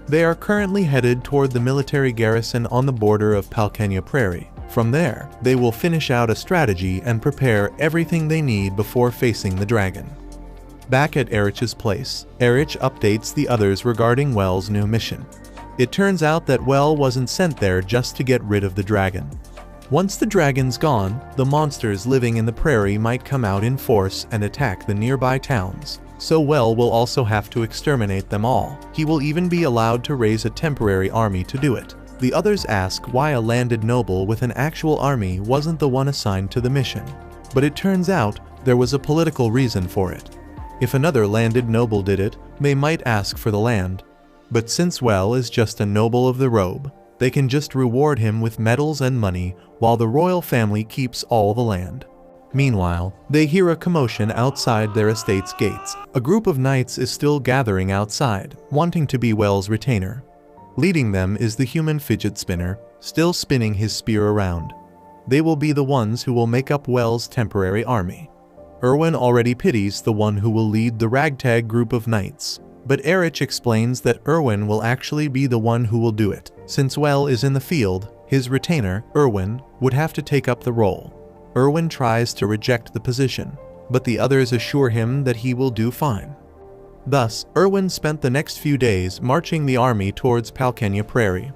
They are currently headed toward the military garrison on the border of Palkenia Prairie. From there, they will finish out a strategy and prepare everything they need before facing the dragon. Back at Erich's place, Erich updates the others regarding Well's new mission. It turns out that Well wasn't sent there just to get rid of the dragon. Once the dragon's gone, the monsters living in the prairie might come out in force and attack the nearby towns. So Well will also have to exterminate them all. He will even be allowed to raise a temporary army to do it. The others ask why a landed noble with an actual army wasn't the one assigned to the mission. But it turns out there was a political reason for it. If another landed noble did it, they might ask for the land. But since Well is just a noble of the robe, they can just reward him with medals and money while the royal family keeps all the land. Meanwhile, they hear a commotion outside their estate's gates. A group of knights is still gathering outside, wanting to be Well's retainer. Leading them is the human fidget spinner, still spinning his spear around. They will be the ones who will make up Well's temporary army. Erwin already pities the one who will lead the ragtag group of knights, but Erich explains that Erwin will actually be the one who will do it. Since Well is in the field, his retainer, Erwin, would have to take up the role. Erwin tries to reject the position, but the others assure him that he will do fine. Thus, Erwin spent the next few days marching the army towards Palkenia Prairie.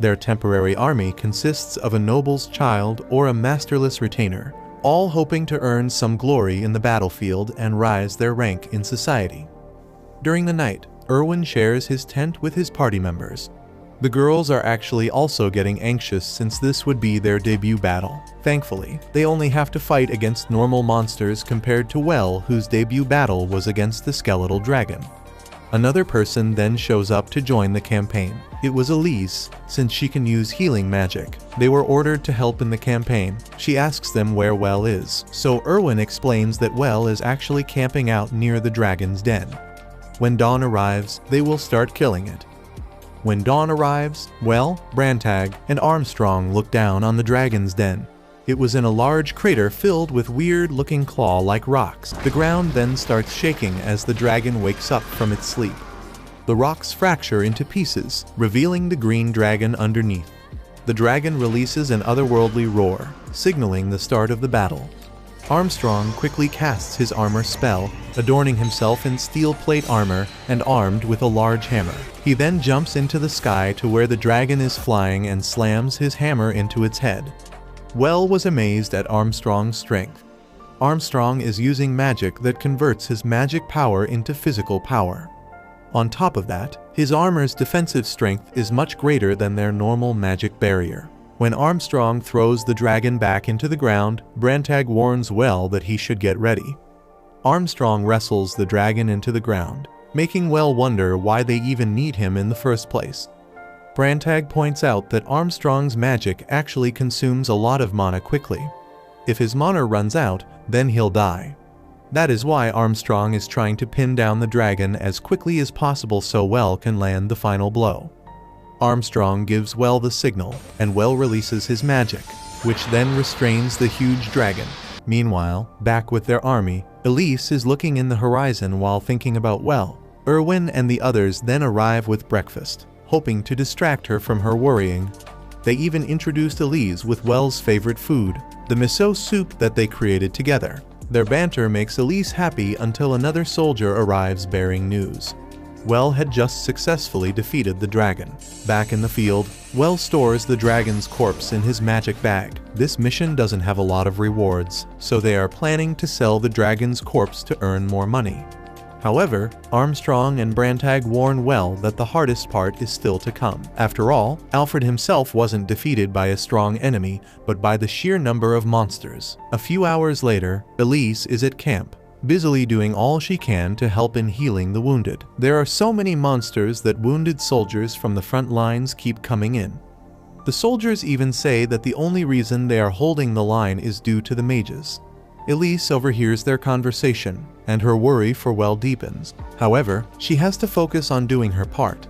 Their temporary army consists of a noble's child or a masterless retainer, all hoping to earn some glory in the battlefield and rise their rank in society. During the night, Erwin shares his tent with his party members. The girls are actually also getting anxious since this would be their debut battle. Thankfully, they only have to fight against normal monsters compared to Well, whose debut battle was against the skeletal dragon. Another person then shows up to join the campaign. It was Elise, since she can use healing magic. They were ordered to help in the campaign. She asks them where Well is, so Erwin explains that Well is actually camping out near the dragon's den. When dawn arrives, they will start killing it. When dawn arrives, Well, Brantag, and Armstrong look down on the dragon's den. It was in a large crater filled with weird-looking claw-like rocks. The ground then starts shaking as the dragon wakes up from its sleep. The rocks fracture into pieces, revealing the green dragon underneath. The dragon releases an otherworldly roar, signaling the start of the battle. Armstrong quickly casts his armor spell, adorning himself in steel plate armor and armed with a large hammer. He then jumps into the sky to where the dragon is flying and slams his hammer into its head. Well was amazed at Armstrong's strength. Armstrong is using magic that converts his magic power into physical power. On top of that, his armor's defensive strength is much greater than their normal magic barrier. When Armstrong throws the dragon back into the ground, Brantag warns Well that he should get ready. Armstrong wrestles the dragon into the ground, making Well wonder why they even need him in the first place. Brantag points out that Armstrong's magic actually consumes a lot of mana quickly. If his mana runs out, then he'll die. That is why Armstrong is trying to pin down the dragon as quickly as possible so Well can land the final blow. Armstrong gives Well the signal, and Well releases his magic, which then restrains the huge dragon. Meanwhile, back with their army, Elise is looking in the horizon while thinking about Well. Erwin and the others then arrive with breakfast, hoping to distract her from her worrying. They even introduced Elise with Well's favorite food, the miso soup that they created together. Their banter makes Elise happy until another soldier arrives bearing news. Well had just successfully defeated the dragon. Back in the field, Well stores the dragon's corpse in his magic bag. This mission doesn't have a lot of rewards, so they are planning to sell the dragon's corpse to earn more money. However, Armstrong and Brantag warn Well that the hardest part is still to come. After all, Alfred himself wasn't defeated by a strong enemy, but by the sheer number of monsters. A few hours later, Elise is at camp, busily doing all she can to help in healing the wounded. There are so many monsters that wounded soldiers from the front lines keep coming in. The soldiers even say that the only reason they are holding the line is due to the mages. Elise overhears their conversation, and her worry for Well deepens. However, she has to focus on doing her part.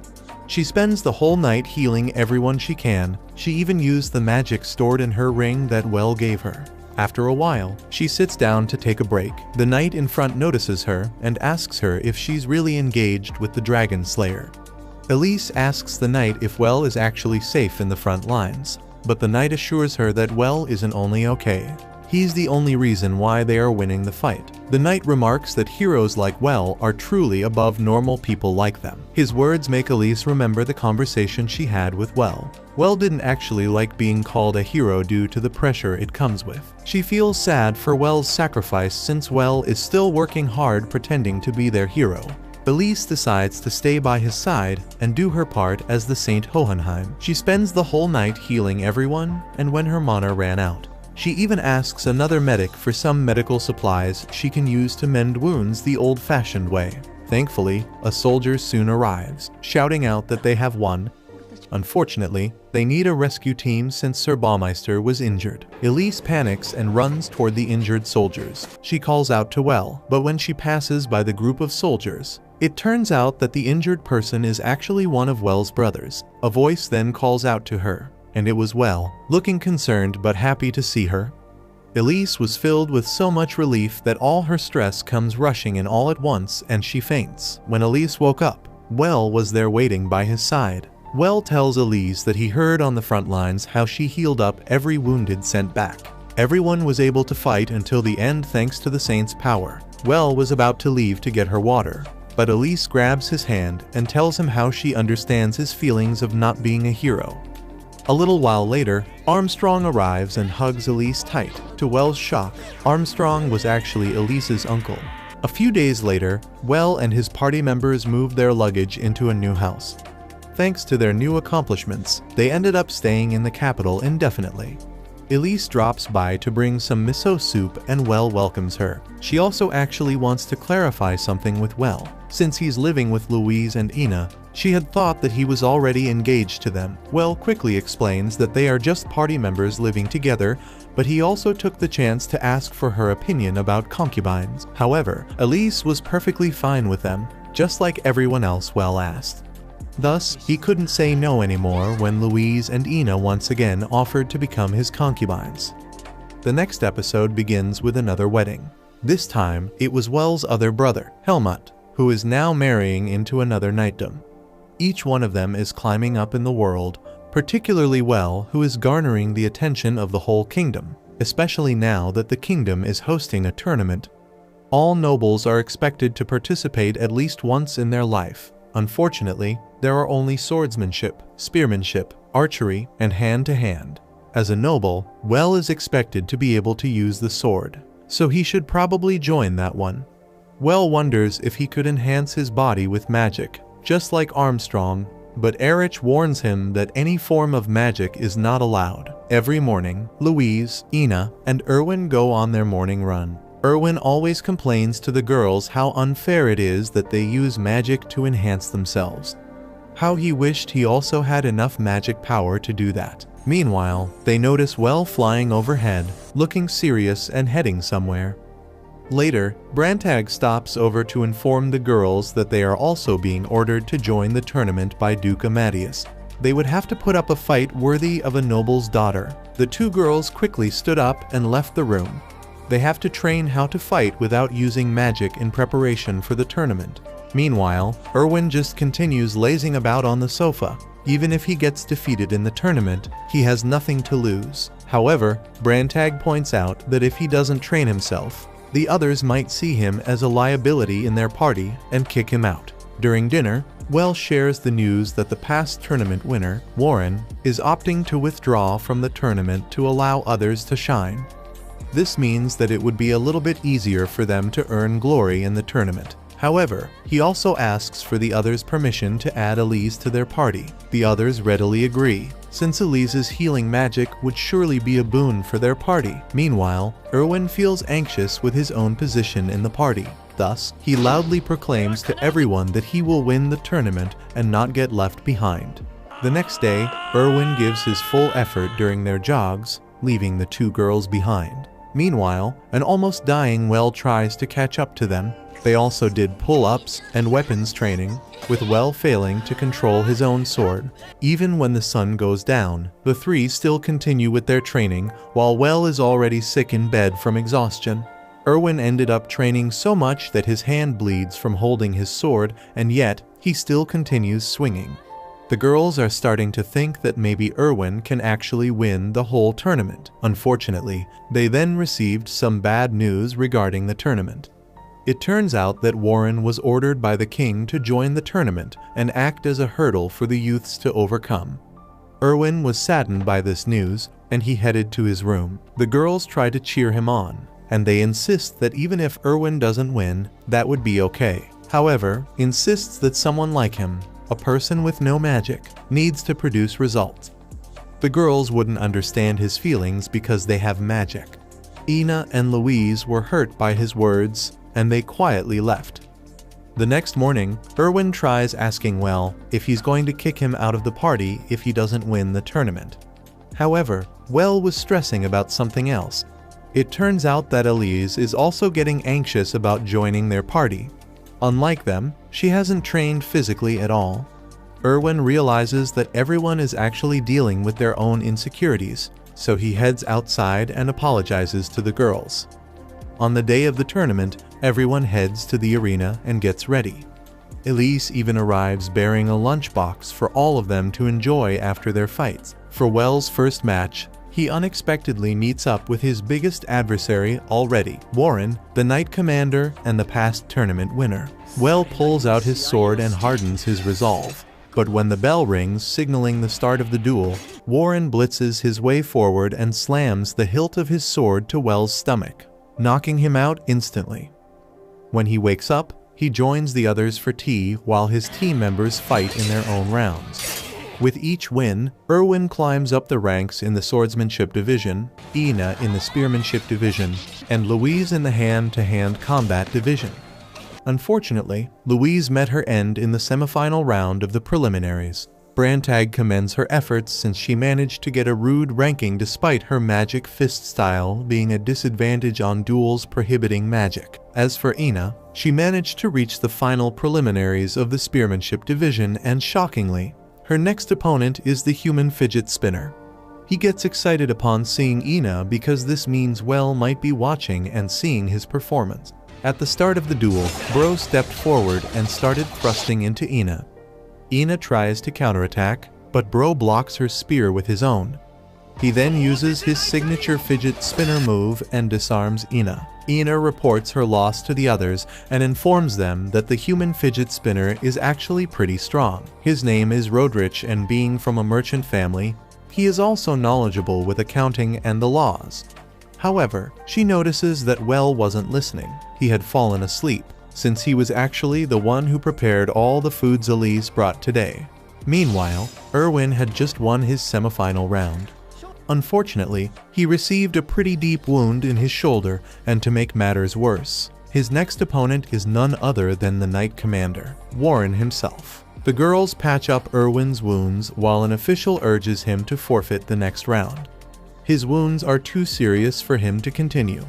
She spends the whole night healing everyone she can. She even used the magic stored in her ring that Well gave her. After a while, she sits down to take a break. The knight in front notices her and asks her if she's really engaged with the Dragon Slayer. Elise asks the knight if Well is actually safe in the front lines, but the knight assures her that Well isn't only okay. He's the only reason why they are winning the fight. The knight remarks that heroes like Well are truly above normal people like them. His words make Elise remember the conversation she had with Well. Well didn't actually like being called a hero due to the pressure it comes with. She feels sad for Well's sacrifice since Well is still working hard pretending to be their hero. Elise decides to stay by his side and do her part as the Saint Hohenheim. She spends the whole night healing everyone, and when her mana ran out, she even asks another medic for some medical supplies she can use to mend wounds the old-fashioned way. Thankfully, a soldier soon arrives, shouting out that they have won. Unfortunately, they need a rescue team since Sir Baumeister was injured. Elise panics and runs toward the injured soldiers. She calls out to Well, but when she passes by the group of soldiers, it turns out that the injured person is actually one of Well's brothers. A voice then calls out to her, and it was Well, looking concerned but happy to see her. Elise was filled with so much relief that all her stress comes rushing in all at once and she faints. When Elise woke up, Well was there waiting by his side. Well tells Elise that he heard on the front lines how she healed up every wounded sent back. Everyone was able to fight until the end thanks to the saint's power. Well was about to leave to get her water, but Elise grabs his hand and tells him how she understands his feelings of not being a hero. A little while later, Armstrong arrives and hugs Elise tight. To Well's shock, Armstrong was actually Elise's uncle. A few days later, Well and his party members moved their luggage into a new house. Thanks to their new accomplishments, they ended up staying in the capital indefinitely. Elise drops by to bring some miso soup and Well welcomes her. She also actually wants to clarify something with Well. Since he's living with Louise and Ina, she had thought that he was already engaged to them. Well quickly explains that they are just party members living together, but he also took the chance to ask for her opinion about concubines. However, Elise was perfectly fine with them, just like everyone else Well asked. Thus, he couldn't say no anymore when Louise and Ina once again offered to become his concubines. The next episode begins with another wedding. This time, it was Well's other brother, Helmut, who is now marrying into another knightdom. Each one of them is climbing up in the world, particularly Well, who is garnering the attention of the whole kingdom, especially now that the kingdom is hosting a tournament. All nobles are expected to participate at least once in their life. Unfortunately, there are only swordsmanship, spearmanship, archery, and hand-to-hand. As a noble, Well is expected to be able to use the sword, so he should probably join that one. Well wonders if he could enhance his body with magic, just like Armstrong, but Erich warns him that any form of magic is not allowed. Every morning, Louise, Ina, and Erwin go on their morning run. Erwin always complains to the girls how unfair it is that they use magic to enhance themselves. How he wished he also had enough magic power to do that. Meanwhile, they notice Well flying overhead, looking serious and heading somewhere. Later, Brantag stops over to inform the girls that they are also being ordered to join the tournament by Duke Amadeus. They would have to put up a fight worthy of a noble's daughter. The two girls quickly stood up and left the room. They have to train how to fight without using magic in preparation for the tournament. Meanwhile, Erwin just continues lazing about on the sofa. Even if he gets defeated in the tournament, he has nothing to lose. However, Brantag points out that if he doesn't train himself, the others might see him as a liability in their party and kick him out. During dinner, Well shares the news that the past tournament winner, Warren, is opting to withdraw from the tournament to allow others to shine. This means that it would be a little bit easier for them to earn glory in the tournament. However, he also asks for the others' permission to add Elise to their party. The others readily agree, since Elise's healing magic would surely be a boon for their party. Meanwhile, Erwin feels anxious with his own position in the party. Thus, he loudly proclaims to everyone that he will win the tournament and not get left behind. The next day, Erwin gives his full effort during their jogs, leaving the two girls behind. Meanwhile, an almost dying Well tries to catch up to them. They also did pull-ups and weapons training, with Well failing to control his own sword. Even when the sun goes down, the three still continue with their training, while Well is already sick in bed from exhaustion. Erwin ended up training so much that his hand bleeds from holding his sword, and yet he still continues swinging. The girls are starting to think that maybe Erwin can actually win the whole tournament. Unfortunately, they then received some bad news regarding the tournament. It turns out that Warren was ordered by the king to join the tournament and act as a hurdle for the youths to overcome. Erwin was saddened by this news, and he headed to his room. The girls try to cheer him on, and they insist that even if Erwin doesn't win, that would be okay. However, insists that someone like him, a person with no magic, needs to produce results. The girls wouldn't understand his feelings because they have magic. Ina and Louise were hurt by his words, and they quietly left. The next morning, Erwin tries asking Well if he's going to kick him out of the party if he doesn't win the tournament. However, Well was stressing about something else. It turns out that Elise is also getting anxious about joining their party. Unlike them, she hasn't trained physically at all. Erwin realizes that everyone is actually dealing with their own insecurities, so he heads outside and apologizes to the girls. On the day of the tournament, everyone heads to the arena and gets ready. Elise even arrives bearing a lunchbox for all of them to enjoy after their fights. For Wells' first match, he unexpectedly meets up with his biggest adversary already, Warren, the Knight Commander and the past tournament winner. Well pulls out his sword and hardens his resolve. But when the bell rings, signaling the start of the duel, Warren blitzes his way forward and slams the hilt of his sword to Wells' stomach, knocking him out instantly. When he wakes up, he joins the others for tea while his team members fight in their own rounds. With each win, Erwin climbs up the ranks in the swordsmanship division, Ina in the spearmanship division, and Louise in the hand-to-hand combat division. Unfortunately, Louise met her end in the semifinal round of the preliminaries. Brantag commends her efforts since she managed to get a rude ranking despite her magic fist style being a disadvantage on duels prohibiting magic. As for Ina, she managed to reach the final preliminaries of the spearmanship division and shockingly, her next opponent is the human fidget spinner. He gets excited upon seeing Ina because this means Well might be watching and seeing his performance. At the start of the duel, Bro stepped forward and started thrusting into Ina. Ina tries to counterattack, but Bro blocks her spear with his own. He then uses his signature fidget spinner move and disarms Ina. Ina reports her loss to the others and informs them that the human fidget spinner is actually pretty strong. His name is Rodrich, and being from a merchant family, he is also knowledgeable with accounting and the laws. However, she notices that Well wasn't listening. He had fallen asleep, since he was actually the one who prepared all the foods Elise brought today. Meanwhile, Erwin had just won his semifinal round. Unfortunately, he received a pretty deep wound in his shoulder, and to make matters worse, his next opponent is none other than the Knight Commander, Warren himself. The girls patch up Erwin's wounds while an official urges him to forfeit the next round. His wounds are too serious for him to continue.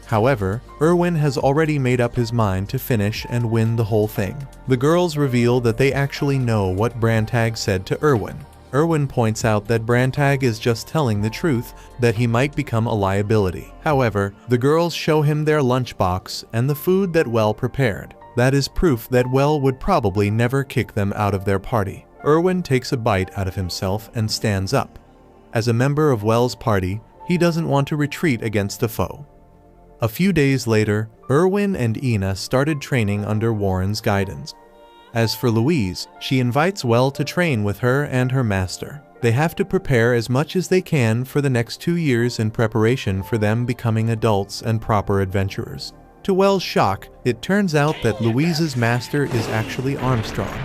However, Erwin has already made up his mind to finish and win the whole thing. The girls reveal that they actually know what Brantag said to Erwin. Erwin points out that Brantag is just telling the truth, that he might become a liability. However, the girls show him their lunchbox and the food that Well prepared. That is proof that Well would probably never kick them out of their party. Erwin takes a bite out of himself and stands up. As a member of Well's party, he doesn't want to retreat against a foe. A few days later, Erwin and Ina started training under Warren's guidance. As for Louise, she invites Well to train with her and her master. They have to prepare as much as they can for the next 2 years in preparation for them becoming adults and proper adventurers. To Well's shock, it turns out that Louise's master is actually Armstrong.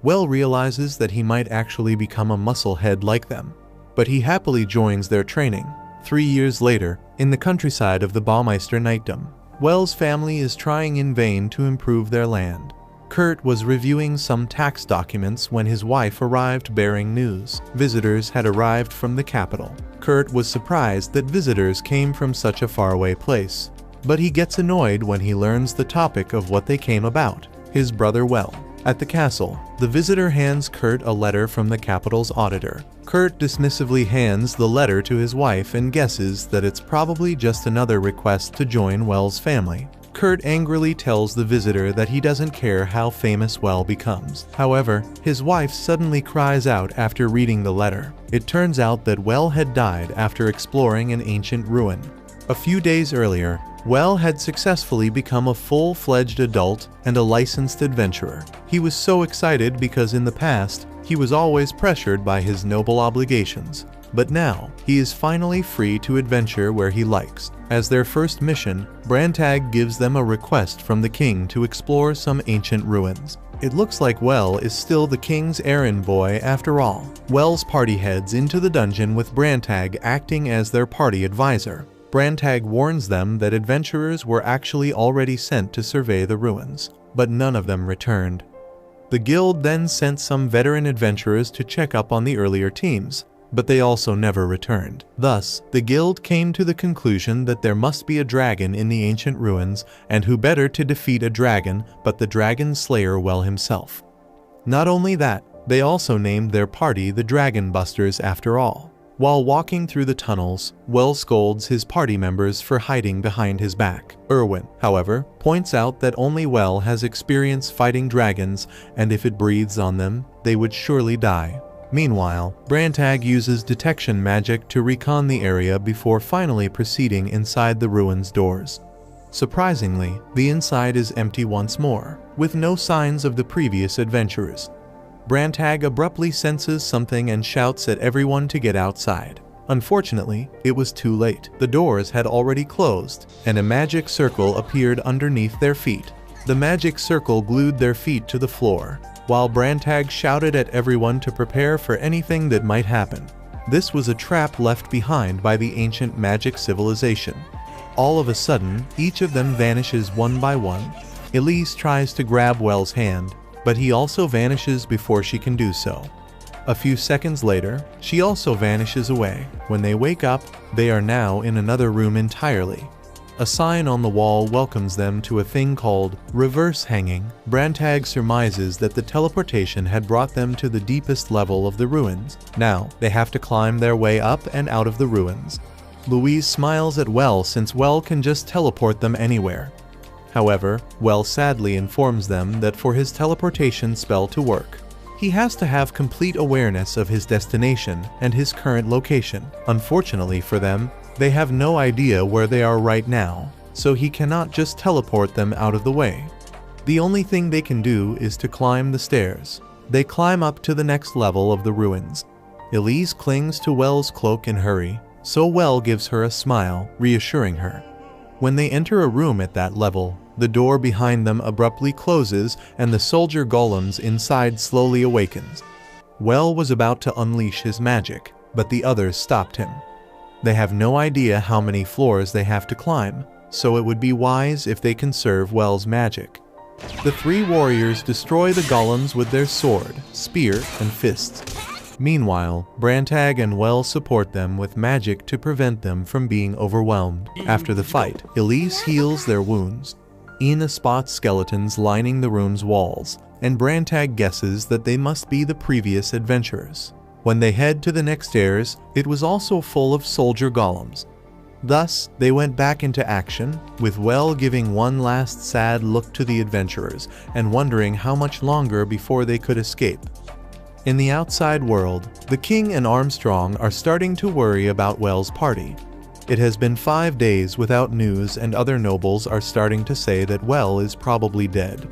Well realizes that he might actually become a musclehead like them, but he happily joins their training. 3 years later, in the countryside of the Baumeister Knightdom, Well's family is trying in vain to improve their land. Kurt was reviewing some tax documents when his wife arrived bearing news. Visitors had arrived from the capital. Kurt was surprised that visitors came from such a faraway place, but he gets annoyed when he learns the topic of what they came about: his brother Well. At the castle, the visitor hands Kurt a letter from the capital's auditor. Kurt dismissively hands the letter to his wife and guesses that it's probably just another request to join Well's family. Kurt angrily tells the visitor that he doesn't care how famous Well becomes. However, his wife suddenly cries out after reading the letter. It turns out that Well had died after exploring an ancient ruin. A few days earlier, Well had successfully become a full-fledged adult and a licensed adventurer. He was so excited because in the past, he was always pressured by his noble obligations. But now, he is finally free to adventure where he likes. As their first mission, Brantag gives them a request from the king to explore some ancient ruins. It looks like Well is still the king's errand boy after all. Well's party heads into the dungeon with Brantag acting as their party advisor. Brantag warns them that adventurers were actually already sent to survey the ruins, but none of them returned. The guild then sent some veteran adventurers to check up on the earlier teams, but they also never returned. Thus, the guild came to the conclusion that there must be a dragon in the ancient ruins, and who better to defeat a dragon but the dragon slayer Well himself. Not only that, They also named their party the Dragon Busters after all. While walking through the tunnels, Well scolds his party members for hiding behind his back. Erwin, however, points out that only Well has experience fighting dragons, and if it breathes on them, they would surely die. Meanwhile, Brantag uses detection magic to recon the area before finally proceeding inside the ruins' doors. Surprisingly, the inside is empty once more, with no signs of the previous adventurers. Brantag abruptly senses something and shouts at everyone to get outside. Unfortunately, it was too late. The doors had already closed, and a magic circle appeared underneath their feet. The magic circle glued their feet to the floor, while Brantag shouted at everyone to prepare for anything that might happen. This was a trap left behind by the ancient magic civilization. All of a sudden, each of them vanishes one by one. Elise tries to grab Well's hand, but he also vanishes before she can do so. A few seconds later, she also vanishes away. When they wake up, they are now in another room entirely. A sign on the wall welcomes them to a thing called reverse hanging. Brantag surmises that the teleportation had brought them to the deepest level of the ruins. Now, they have to climb their way up and out of the ruins. Louise smiles at Well since Well can just teleport them anywhere. However, Well sadly informs them that for his teleportation spell to work, he has to have complete awareness of his destination and his current location. Unfortunately for them, they have no idea where they are right now, so he cannot just teleport them out of the way. The only thing they can do is to climb the stairs. They climb up to the next level of the ruins. Elise clings to Well's cloak in hurry, so Well gives her a smile, reassuring her. When they enter a room at that level, the door behind them abruptly closes and the soldier golems inside slowly awakens. Well was about to unleash his magic, but the others stopped him. They have no idea how many floors they have to climb, so it would be wise if they conserve Well's magic. The three warriors destroy the golems with their sword, spear, and fists. Meanwhile, Brantag and Well support them with magic to prevent them from being overwhelmed. After the fight, Elise heals their wounds. Ina spots skeletons lining the room's walls, and Brantag guesses that they must be the previous adventurers. When they head to the next stairs, it was also full of soldier golems. Thus, they went back into action, with Well giving one last sad look to the adventurers and wondering how much longer before they could escape. In the outside world, the king and Armstrong are starting to worry about Well's party. It has been 5 days without news, and other nobles are starting to say that Well is probably dead.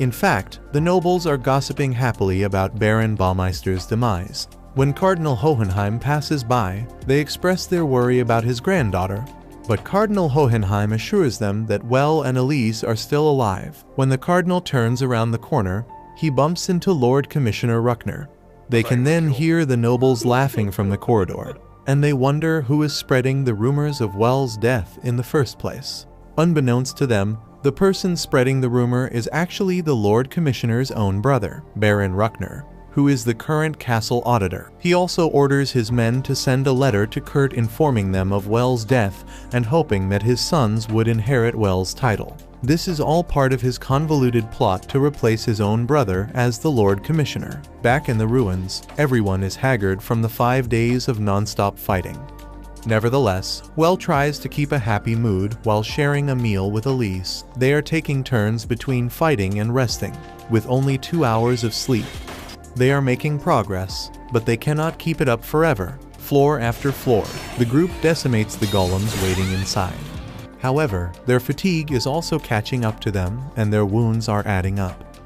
In fact, the nobles are gossiping happily about Baron Baumeister's demise. When Cardinal Hohenheim passes by, they express their worry about his granddaughter. But Cardinal Hohenheim assures them that Well and Elise are still alive. When the cardinal turns around the corner, he bumps into Lord Commissioner Ruckner. They can then hear the nobles laughing from the corridor, and they wonder who is spreading the rumors of Well's death in the first place. Unbeknownst to them, the person spreading the rumor is actually the Lord Commissioner's own brother, Baron Ruckner, who is the current castle auditor. He also orders his men to send a letter to Kurt informing them of Well's death and hoping that his sons would inherit Well's title. This is all part of his convoluted plot to replace his own brother as the Lord Commissioner. Back in the ruins, everyone is haggard from the 5 days of non-stop fighting. Nevertheless, Well tries to keep a happy mood while sharing a meal with Elise. They are taking turns between fighting and resting, with only 2 hours of sleep. They are making progress, but they cannot keep it up forever. Floor after floor, the group decimates the golems waiting inside. However, their fatigue is also catching up to them, and their wounds are adding up.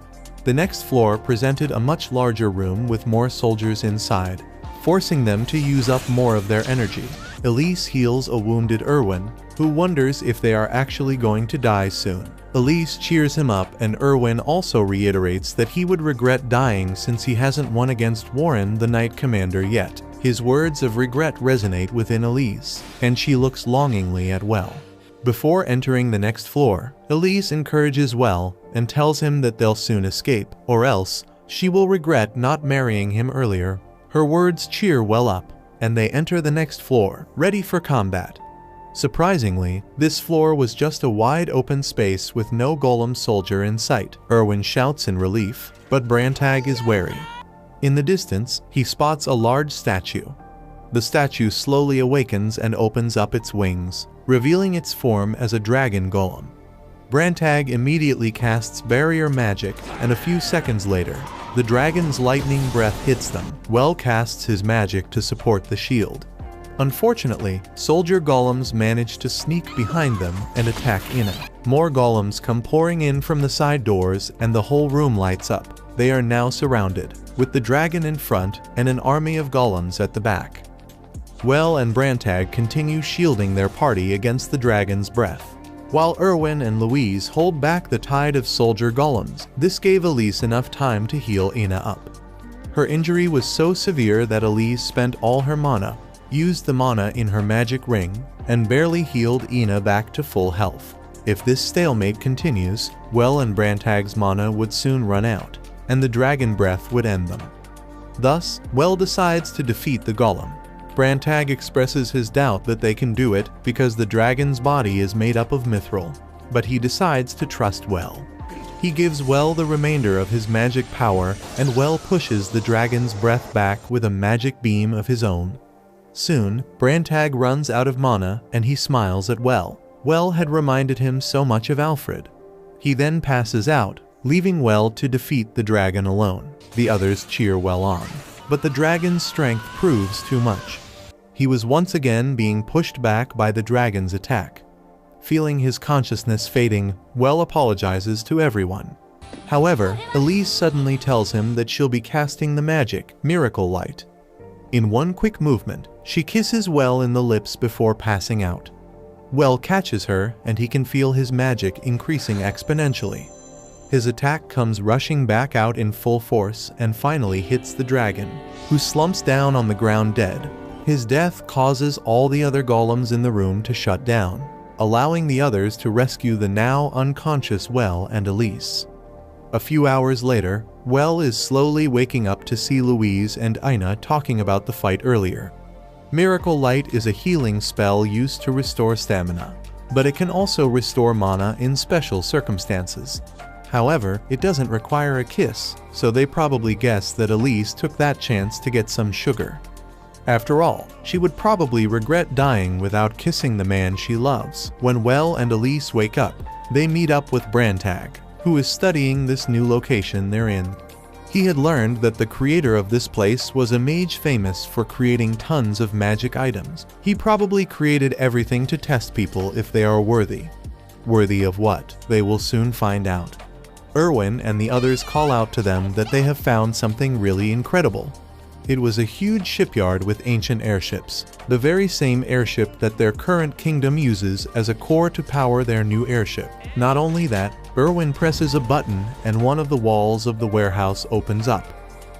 The next floor presented a much larger room with more soldiers inside, forcing them to use up more of their energy. Elise heals a wounded Erwin, who wonders if they are actually going to die soon. Elise cheers him up, and Erwin also reiterates that he would regret dying since he hasn't won against Warren, the Knight Commander, yet. His words of regret resonate within Elise, and she looks longingly at Well. Before entering the next floor, Elise encourages Well and tells him that they'll soon escape, or else she will regret not marrying him earlier. Her words cheer Well up, and they enter the next floor, ready for combat. Surprisingly, this floor was just a wide open space with no golem soldier in sight. Erwin shouts in relief, but Brantag is wary. In the distance, he spots a large statue. The statue slowly awakens and opens up its wings, revealing its form as a dragon golem. Brantag immediately casts barrier magic, and a few seconds later, the dragon's lightning breath hits them. Well casts his magic to support the shield. Unfortunately, soldier golems manage to sneak behind them and attack Ina. More golems come pouring in from the side doors and the whole room lights up. They are now surrounded, with the dragon in front and an army of golems at the back. Well and Brantag continue shielding their party against the dragon's breath, while Erwin and Louise hold back the tide of soldier golems. This gave Elise enough time to heal Ina up. Her injury was so severe that Elise spent all her mana, used the mana in her magic ring, and barely healed Ina back to full health. If this stalemate continues, Well and Brantag's mana would soon run out, and the dragon breath would end them. Thus, Well decides to defeat the golem. Brantag expresses his doubt that they can do it because the dragon's body is made up of mithril, but he decides to trust Well. He gives Well the remainder of his magic power, and Well pushes the dragon's breath back with a magic beam of his own. Soon, Brantag runs out of mana and he smiles at Well. Well had reminded him so much of Alfred. He then passes out, leaving Well to defeat the dragon alone. The others cheer Well on, but the dragon's strength proves too much. He was once again being pushed back by the dragon's attack. Feeling his consciousness fading, Well apologizes to everyone. However, Elise suddenly tells him that she'll be casting the magic, Miracle Light. In one quick movement, she kisses Well in the lips before passing out. Well catches her, and he can feel his magic increasing exponentially. His attack comes rushing back out in full force and finally hits the dragon, who slumps down on the ground dead. His death causes all the other golems in the room to shut down, allowing the others to rescue the now unconscious Well and Elise. A few hours later, Well is slowly waking up to see Louise and Ina talking about the fight earlier. Miracle Light is a healing spell used to restore stamina, but it can also restore mana in special circumstances. However, it doesn't require a kiss, so they probably guessed that Elise took that chance to get some sugar. After all, she would probably regret dying without kissing the man she loves. When Well and Elise wake up, they meet up with Brantag, who is studying this new location they're in. He had learned that the creator of this place was a mage famous for creating tons of magic items. He probably created everything to test people if they are worthy. Worthy of what? They will soon find out. Erwin and the others call out to them that they have found something really incredible. It was a huge shipyard with ancient airships, the very same airship that their current kingdom uses as a core to power their new airship. Not only that, Erwin presses a button and one of the walls of the warehouse opens up.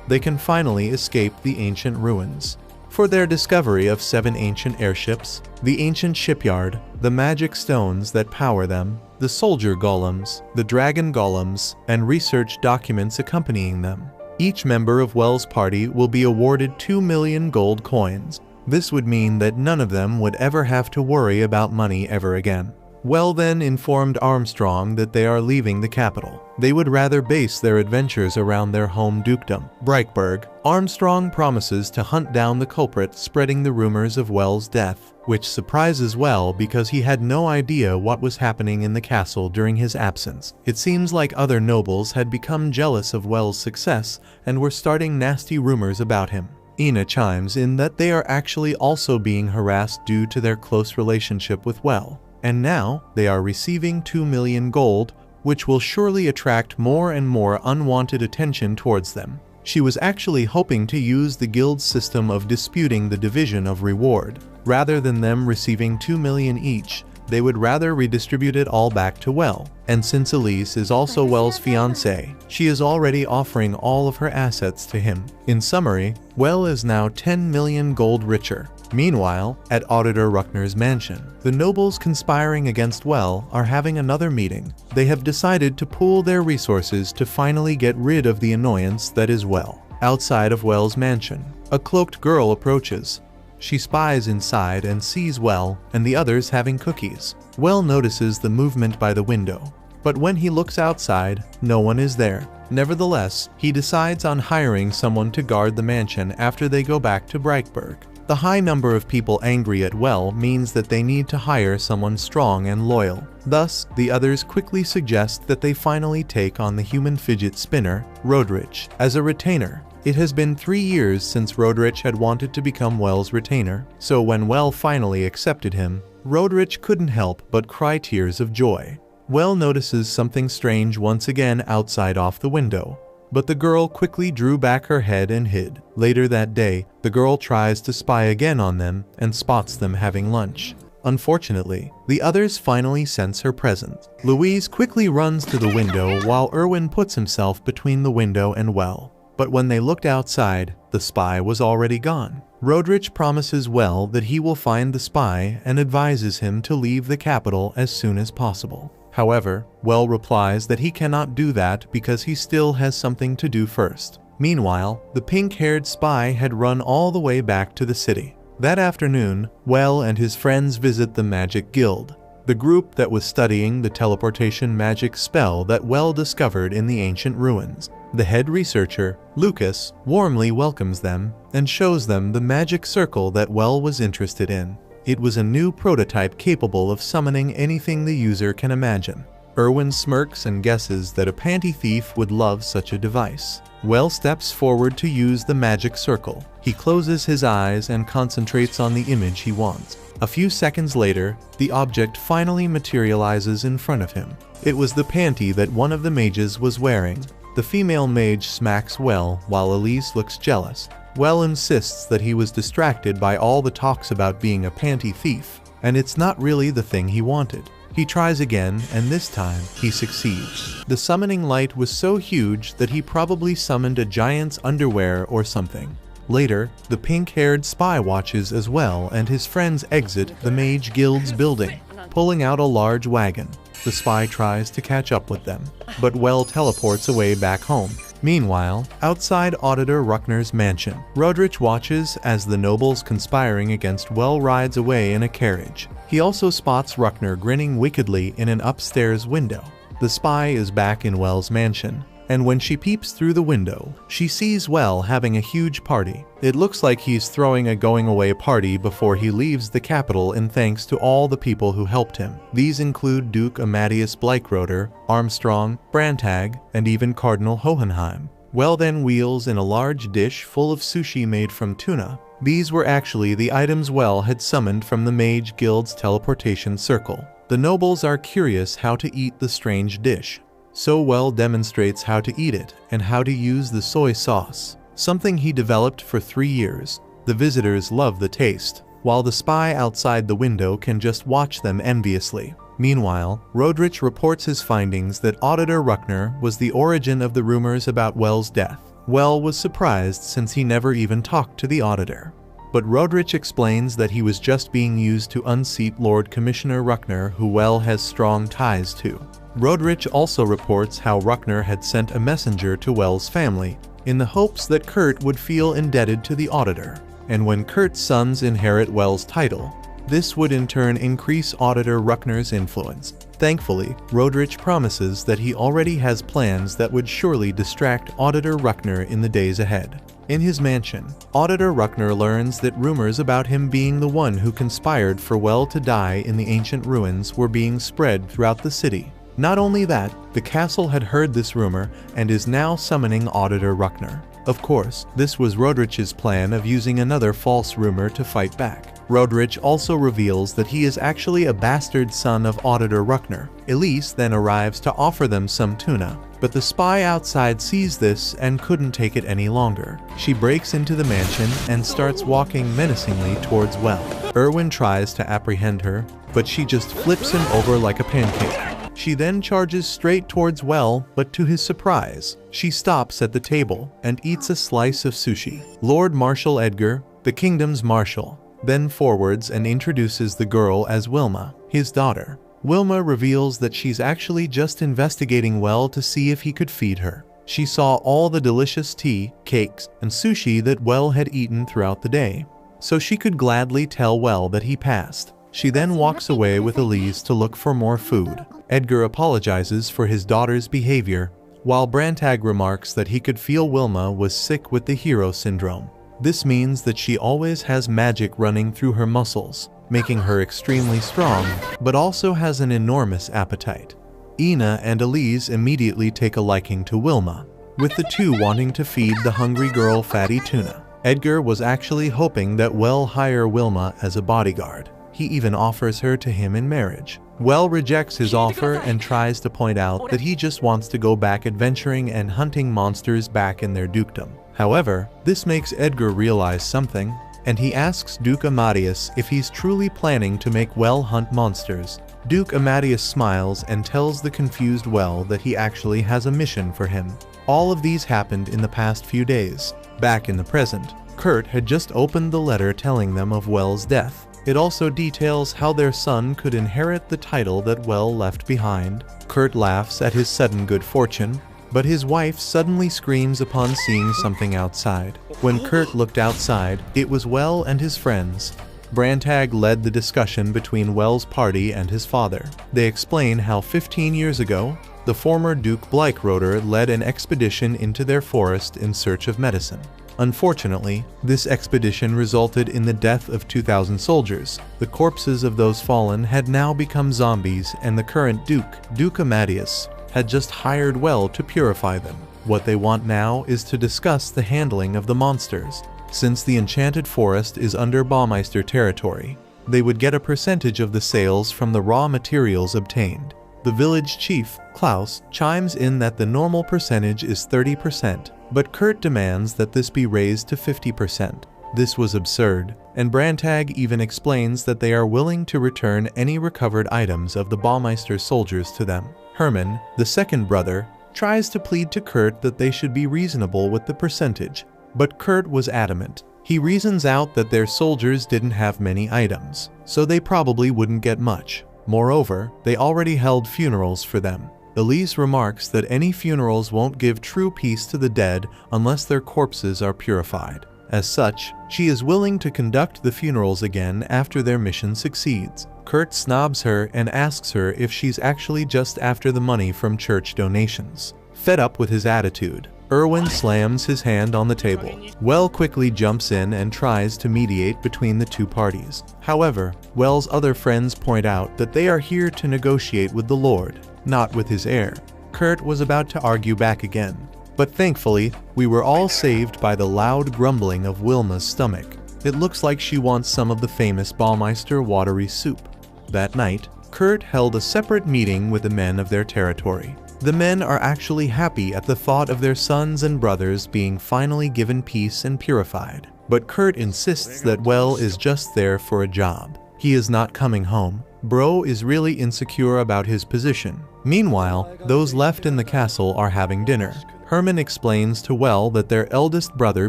They can finally escape the ancient ruins. For their discovery of 7 ancient airships, the ancient shipyard, the magic stones that power them, the soldier golems, the dragon golems, and research documents accompanying them. Each member of Well's party will be awarded 2 million gold coins. This would mean that none of them would ever have to worry about money ever again. Well then informed Armstrong that they are leaving the capital. They would rather base their adventures around their home dukedom, Brightburg. Armstrong promises to hunt down the culprit spreading the rumors of Well's death, which surprises Well because he had no idea what was happening in the castle during his absence. It seems like other nobles had become jealous of Well's success and were starting nasty rumors about him. Ina chimes in that they are actually also being harassed due to their close relationship with Well. And now, they are receiving 2 million gold, which will surely attract more and more unwanted attention towards them. She was actually hoping to use the guild's system of disputing the division of reward. Rather than them receiving 2 million each, they would rather redistribute it all back to Well. And since Elise is also Well's fiancée, she is already offering all of her assets to him. In summary, Well is now 10 million gold richer. Meanwhile, at Auditor Ruckner's mansion, the nobles conspiring against Well are having another meeting. They have decided to pool their resources to finally get rid of the annoyance that is Well. Outside of Well's mansion, a cloaked girl approaches. She spies inside and sees Well and the others having cookies. Well notices the movement by the window, but when he looks outside, no one is there. Nevertheless, he decides on hiring someone to guard the mansion after they go back to Brightburg. The high number of people angry at Well means that they need to hire someone strong and loyal. Thus, the others quickly suggest that they finally take on the human fidget spinner, Rodrich, as a retainer. It has been 3 years since Rodrich had wanted to become Well's retainer, so when Well finally accepted him, Rodrich couldn't help but cry tears of joy. Well notices something strange once again outside off the window, but the girl quickly drew back her head and hid. Later that day, the girl tries to spy again on them and spots them having lunch. Unfortunately, the others finally sense her presence. Louise quickly runs to the window while Erwin puts himself between the window and Well. But when they looked outside, the spy was already gone. Rodrich promises Well that he will find the spy and advises him to leave the capital as soon as possible. However, Well replies that he cannot do that because he still has something to do first. Meanwhile, the pink-haired spy had run all the way back to the city. That afternoon, Well and his friends visit the Magic Guild, the group that was studying the teleportation magic spell that Well discovered in the ancient ruins. The head researcher, Lucas, warmly welcomes them and shows them the magic circle that Well was interested in. It was a new prototype capable of summoning anything the user can imagine. Erwin smirks and guesses that a panty thief would love such a device. Well steps forward to use the magic circle. He closes his eyes and concentrates on the image he wants. A few seconds later, the object finally materializes in front of him. It was the panty that one of the mages was wearing. The female mage smacks Well while Elise looks jealous. Well insists that he was distracted by all the talks about being a panty thief, and it's not really the thing he wanted. He tries again, and this time, he succeeds. The summoning light was so huge that he probably summoned a giant's underwear or something. Later, the pink-haired spy watches as well, and his friends exit the Mage Guild's building, pulling out a large wagon. The spy tries to catch up with them, but Well teleports away back home. Meanwhile, outside Auditor Ruckner's mansion, Rodrich watches as the nobles conspiring against Well rides away in a carriage. He also spots Ruckner grinning wickedly in an upstairs window. The spy is back in Well's mansion, and when she peeps through the window, she sees Well having a huge party. It looks like he's throwing a going-away party before he leaves the capital in thanks to all the people who helped him. These include Duke Amadeus Bleichroder, Armstrong, Brantag, and even Cardinal Hohenheim. Well then wheels in a large dish full of sushi made from tuna. These were actually the items Well had summoned from the Mage Guild's teleportation circle. The nobles are curious how to eat the strange dish, so Well demonstrates how to eat it and how to use the soy sauce, something he developed for 3 years. The visitors love the taste, while the spy outside the window can just watch them enviously. Meanwhile, Rodrich reports his findings that Auditor Ruckner was the origin of the rumors about Well's death. Well was surprised since he never even talked to the auditor. But Rodrich explains that he was just being used to unseat Lord Commissioner Ruckner, who Well has strong ties to. Rodrich also reports how Ruckner had sent a messenger to Well's family, in the hopes that Kurt would feel indebted to the auditor, and when Kurt's sons inherit Well's title, this would in turn increase Auditor Ruckner's influence. Thankfully, Rodrich promises that he already has plans that would surely distract Auditor Ruckner in the days ahead. In his mansion, Auditor Ruckner learns that rumors about him being the one who conspired for Well to die in the ancient ruins were being spread throughout the city. Not only that, the castle had heard this rumor and is now summoning Auditor Ruckner. Of course, this was Rodrich's plan of using another false rumor to fight back. Rodrich also reveals that he is actually a bastard son of Auditor Ruckner. Elise then arrives to offer them some tuna, but the spy outside sees this and couldn't take it any longer. She breaks into the mansion and starts walking menacingly towards Well. Erwin tries to apprehend her, but she just flips him over like a pancake. She then charges straight towards Well, but to his surprise, she stops at the table and eats a slice of sushi. Lord Marshal Edgar, the kingdom's marshal, then forwards and introduces the girl as Wilma, his daughter. Wilma reveals that she's actually just investigating Well to see if he could feed her. She saw all the delicious tea, cakes, and sushi that Well had eaten throughout the day, so she could gladly tell Well that he passed. She then walks away with Elise to look for more food. Edgar apologizes for his daughter's behavior, while Brantag remarks that he could feel Wilma was sick with the hero syndrome. This means that she always has magic running through her muscles, making her extremely strong, but also has an enormous appetite. Ina and Elise immediately take a liking to Wilma, with the two wanting to feed the hungry girl fatty tuna. Edgar was actually hoping that Well hire Wilma as a bodyguard. He even offers her to him in marriage. Well rejects his offer and tries to point out that he just wants to go back adventuring and hunting monsters back in their dukedom. However, this makes Edgar realize something, and he asks Duke Amadeus if he's truly planning to make Well hunt monsters. Duke Amadeus smiles and tells the confused Well that he actually has a mission for him. All of these happened in the past few days. Back in the present, Kurt had just opened the letter telling them of Well's death. It also details how their son could inherit the title that Well left behind. Kurt laughs at his sudden good fortune, but his wife suddenly screams upon seeing something outside. When Kurt looked outside, it was Well and his friends. Brantag led the discussion between Well's party and his father. They explain how 15 years ago, the former Duke Bleichroder led an expedition into their forest in search of medicine. Unfortunately, this expedition resulted in the death of 2,000 soldiers. The corpses of those fallen had now become zombies, and the current Duke, Duke Amadeus, had just hired Well to purify them. What they want now is to discuss the handling of the monsters. Since the enchanted forest is under Baumeister territory, they would get a percentage of the sales from the raw materials obtained. The village chief, Klaus, chimes in that the normal percentage is 30%, but Kurt demands that this be raised to 50%. This was absurd, and Brantag even explains that they are willing to return any recovered items of the Baumeister soldiers to them. Hermann, the second brother, tries to plead to Kurt that they should be reasonable with the percentage, but Kurt was adamant. He reasons out that their soldiers didn't have many items, so they probably wouldn't get much. Moreover, they already held funerals for them. Elise remarks that any funerals won't give true peace to the dead unless their corpses are purified. As such, she is willing to conduct the funerals again after their mission succeeds. Kurt snobs her and asks her if she's actually just after the money from church donations. Fed up with his attitude, Erwin slams his hand on the table. Well quickly jumps in and tries to mediate between the two parties. However, Well's other friends point out that they are here to negotiate with the Lord, not with his heir. Kurt was about to argue back again, but thankfully, we were all saved by the loud grumbling of Wilma's stomach. It looks like she wants some of the famous Baumeister watery soup. That night, Kurt held a separate meeting with the men of their territory. The men are actually happy at the thought of their sons and brothers being finally given peace and purified. But Kurt insists that Well is just there for a job. He is not coming home. Bro is really insecure about his position. Meanwhile, those left in the castle are having dinner. Hermann explains to Well that their eldest brother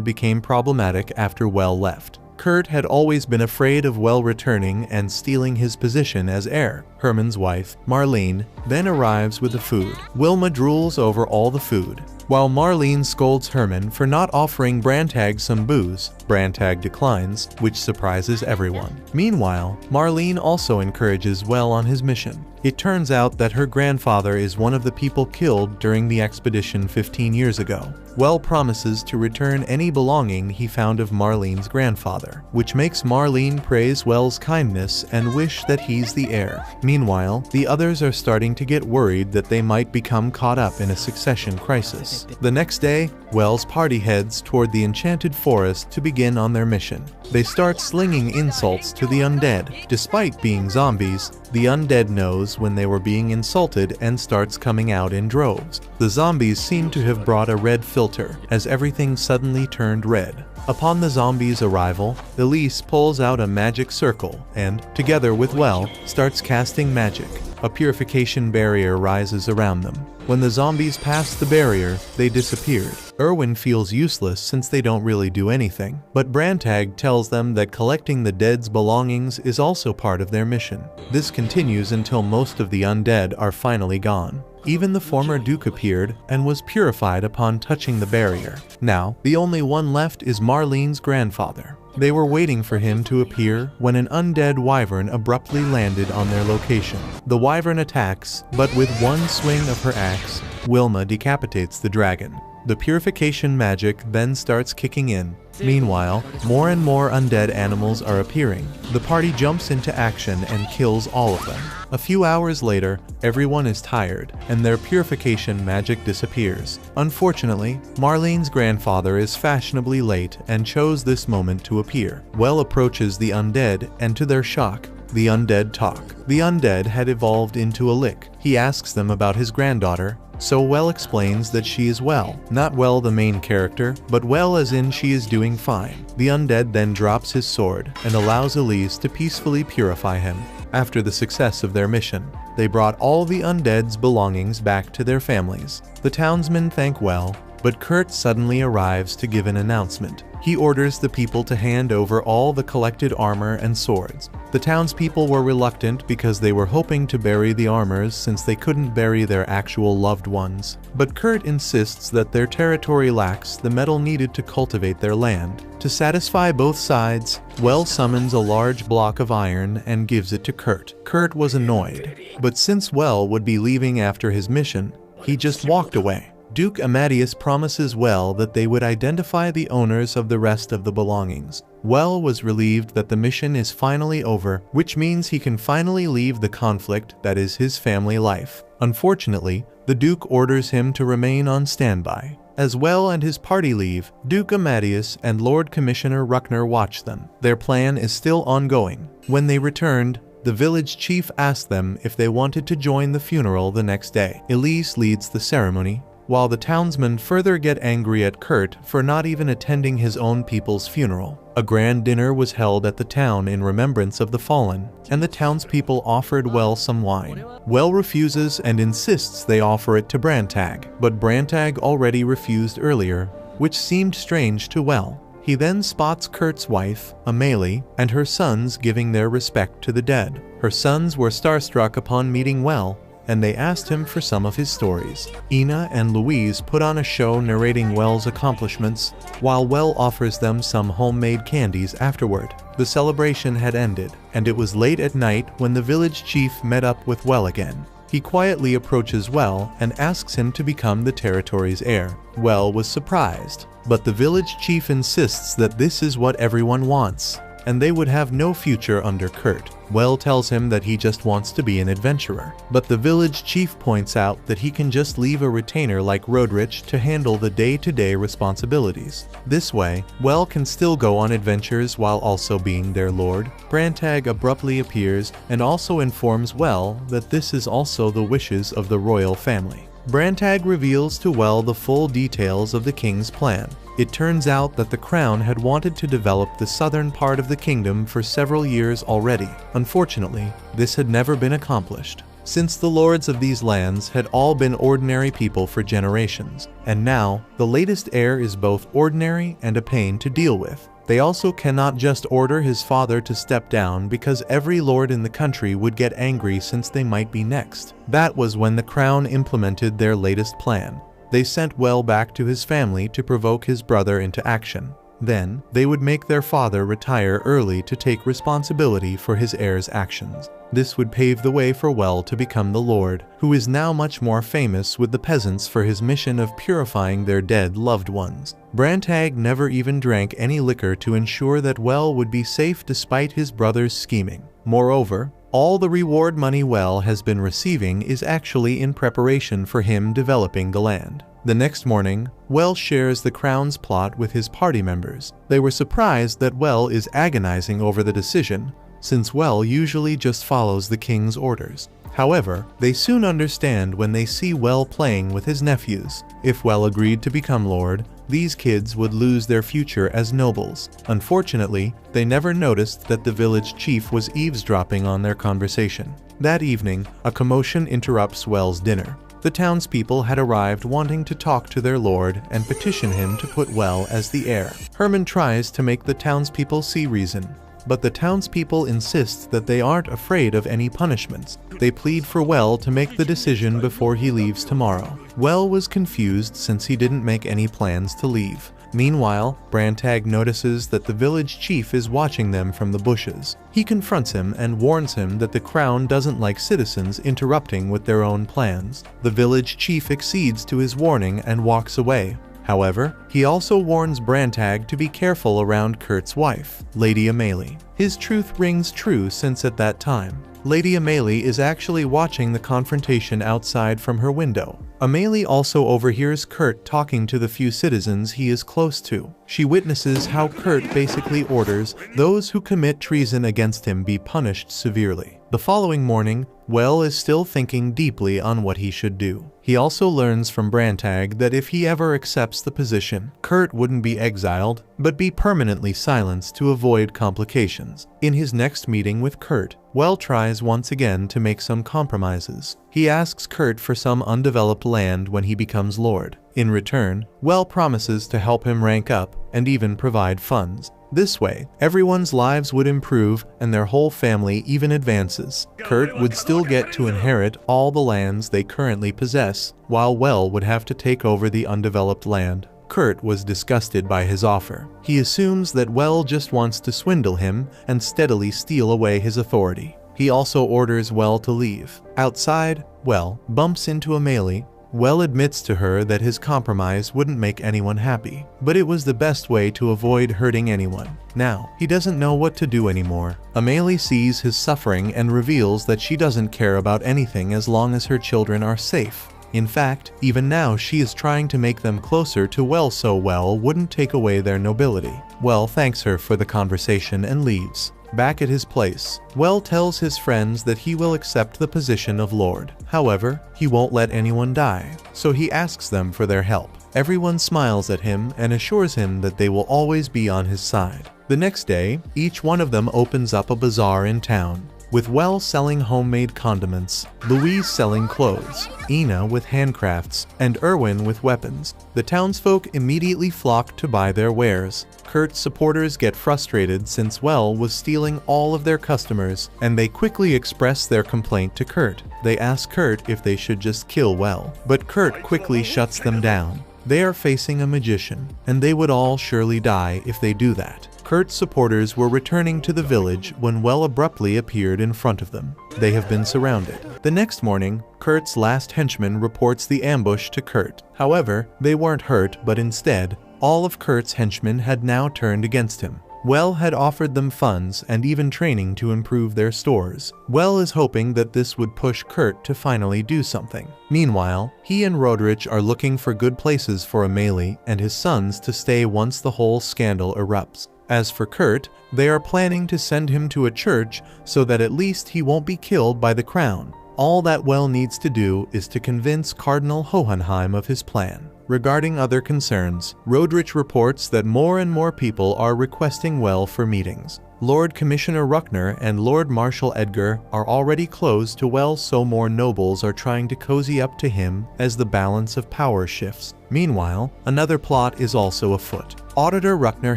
became problematic after Well left. Kurt had always been afraid of Well returning and stealing his position as heir. Hermann's wife, Marlene, then arrives with the food. Wilma drools over all the food. While Marlene scolds Hermann for not offering Brantag some booze, Brantag declines, which surprises everyone. Meanwhile, Marlene also encourages Well on his mission. It turns out that her grandfather is one of the people killed during the expedition 15 years ago. Well promises to return any belonging he found of Marlene's grandfather, which makes Marlene praise Well's kindness and wish that he's the heir. Meanwhile, the others are starting to get worried that they might become caught up in a succession crisis. The next day, Well's party heads toward the enchanted forest to begin on their mission. They start slinging insults to the undead. Despite being zombies, the undead knows when they were being insulted and starts coming out in droves. The zombies seem to have brought a red filter, as everything suddenly turned red. Upon the zombies' arrival, Elise pulls out a magic circle and, together with Well, starts casting magic. A purification barrier rises around them. When the zombies pass the barrier, they disappeared. Erwin feels useless since they don't really do anything, but Brantag tells them that collecting the dead's belongings is also part of their mission. This continues until most of the undead are finally gone. Even the former Duke appeared and was purified upon touching the barrier. Now, the only one left is Marlene's grandfather. They were waiting for him to appear when an undead wyvern abruptly landed on their location. The wyvern attacks, but with one swing of her axe, Wilma decapitates the dragon. The purification magic then starts kicking in. Meanwhile, more and more undead animals are appearing. The party jumps into action and kills all of them. A few hours later, everyone is tired, and their purification magic disappears. Unfortunately, Marlene's grandfather is fashionably late and chose this moment to appear. Well approaches the undead, and to their shock, the undead talk. The undead had evolved into a lick. He asks them about his granddaughter, so Well explains that she is well. Not Well the main character, but well as in she is doing fine. The undead then drops his sword and allows Elise to peacefully purify him. After the success of their mission, they brought all the undead's belongings back to their families. The townsmen thank Well, but Kurt suddenly arrives to give an announcement. He orders the people to hand over all the collected armor and swords. The townspeople were reluctant because they were hoping to bury the armors since they couldn't bury their actual loved ones. But Kurt insists that their territory lacks the metal needed to cultivate their land. To satisfy both sides, Well summons a large block of iron and gives it to Kurt. Kurt was annoyed, but since Well would be leaving after his mission, he just walked away. Duke Amadeus promises Well that they would identify the owners of the rest of the belongings. Well was relieved that the mission is finally over, which means he can finally leave the conflict that is his family life. Unfortunately, the Duke orders him to remain on standby. As Well and his party leave, Duke Amadeus and Lord Commissioner Ruckner watch them. Their plan is still ongoing. When they returned, the village chief asked them if they wanted to join the funeral the next day. Elise leads the ceremony, while the townsmen further get angry at Kurt for not even attending his own people's funeral. A grand dinner was held at the town in remembrance of the fallen, and the townspeople offered Well some wine. Well refuses and insists they offer it to Brantag, but Brantag already refused earlier, which seemed strange to Well. He then spots Kurt's wife, Amalie, and her sons giving their respect to the dead. Her sons were starstruck upon meeting Well, and they asked him for some of his stories. Ina and Louise put on a show narrating Well's accomplishments, while Well offers them some homemade candies afterward. The celebration had ended, and it was late at night when the village chief met up with Well again. He quietly approaches Well and asks him to become the territory's heir. Well was surprised, but the village chief insists that this is what everyone wants, and they would have no future under Kurt. Well tells him that he just wants to be an adventurer, but the village chief points out that he can just leave a retainer like Rodrich to handle the day-to-day responsibilities. This way, Well can still go on adventures while also being their lord. Brantag abruptly appears and also informs Well that this is also the wishes of the royal family. Brantag reveals to Well the full details of the king's plan. It turns out that the crown had wanted to develop the southern part of the kingdom for several years already. Unfortunately, this had never been accomplished, since the lords of these lands had all been ordinary people for generations, and now the latest heir is both ordinary and a pain to deal with. They also cannot just order his father to step down because every lord in the country would get angry since they might be next. That was when the crown implemented their latest plan. They sent Well back to his family to provoke his brother into action. Then, they would make their father retire early to take responsibility for his heir's actions. This would pave the way for Well to become the lord, who is now much more famous with the peasants for his mission of purifying their dead loved ones. Brantag never even drank any liquor to ensure that Well would be safe despite his brother's scheming. Moreover, all the reward money Well has been receiving is actually in preparation for him developing the land. The next morning, Well shares the crown's plot with his party members. They were surprised that Well is agonizing over the decision, since Well usually just follows the king's orders. However, they soon understand when they see Well playing with his nephews. If Well agreed to become lord, these kids would lose their future as nobles. Unfortunately, they never noticed that the village chief was eavesdropping on their conversation. That evening, a commotion interrupts Well's dinner. The townspeople had arrived wanting to talk to their lord and petition him to put Well as the heir. Herman tries to make the townspeople see reason. but the townspeople insist that they aren't afraid of any punishments. They plead for Well to make the decision before he leaves tomorrow. Well was confused since he didn't make any plans to leave. Meanwhile, Brantag notices that the village chief is watching them from the bushes. He confronts him and warns him that the crown doesn't like citizens interrupting with their own plans. The village chief accedes to his warning and walks away. However, he also warns Brantag to be careful around Kurt's wife, Lady Amalie. His truth rings true since at that time, Lady Amalie is actually watching the confrontation outside from her window. Amalie also overhears Kurt talking to the few citizens he is close to. She witnesses how Kurt basically orders those who commit treason against him be punished severely. The following morning, Well is still thinking deeply on what he should do. He also learns from Brantag that if he ever accepts the position, Kurt wouldn't be exiled, but be permanently silenced to avoid complications. In his next meeting with Kurt, Well tries once again to make some compromises. He asks Kurt for some undeveloped land when he becomes lord. In return, Well promises to help him rank up and even provide funds. This way, everyone's lives would improve and their whole family even advances. Kurt would still get to inherit all the lands they currently possess, while Well would have to take over the undeveloped land. Kurt was disgusted by his offer. He assumes that Well just wants to swindle him and steadily steal away his authority. He also orders Well to leave. Outside, Well bumps into Amalie. Well admits to her that his compromise wouldn't make anyone happy, but it was the best way to avoid hurting anyone. Now, he doesn't know what to do anymore. Amalie sees his suffering and reveals that she doesn't care about anything as long as her children are safe. In fact, even now she is trying to make them closer to Well so Well wouldn't take away their nobility. Well thanks her for the conversation and leaves. Back at his place, Well tells his friends that he will accept the position of lord. However, he won't let anyone die, so he asks them for their help. Everyone smiles at him and assures him that they will always be on his side. The next day, each one of them opens up a bazaar in town, with Well selling homemade condiments, Louise selling clothes, Ina with handcrafts, and Erwin with weapons. The townsfolk immediately flock to buy their wares. Kurt's supporters get frustrated since Well was stealing all of their customers, and they quickly express their complaint to Kurt. They ask Kurt if they should just kill Well, but Kurt quickly shuts them down. They are facing a magician, and they would all surely die if they do that. Kurt's supporters were returning to the village when Well abruptly appeared in front of them. They have been surrounded. The next morning, Kurt's last henchman reports the ambush to Kurt. However, they weren't hurt, but instead, all of Kurt's henchmen had now turned against him. Well had offered them funds and even training to improve their stores. Well is hoping that this would push Kurt to finally do something. Meanwhile, he and Roderick are looking for good places for Amalie and his sons to stay once the whole scandal erupts. As for Kurt, they are planning to send him to a church so that at least he won't be killed by the crown. All that Well needs to do is to convince Cardinal Hohenheim of his plan. Regarding other concerns, Roderick reports that more and more people are requesting Well for meetings. Lord Commissioner Ruckner and Lord Marshal Edgar are already close to Well, so more nobles are trying to cozy up to him as the balance of power shifts. Meanwhile, another plot is also afoot. Auditor Ruckner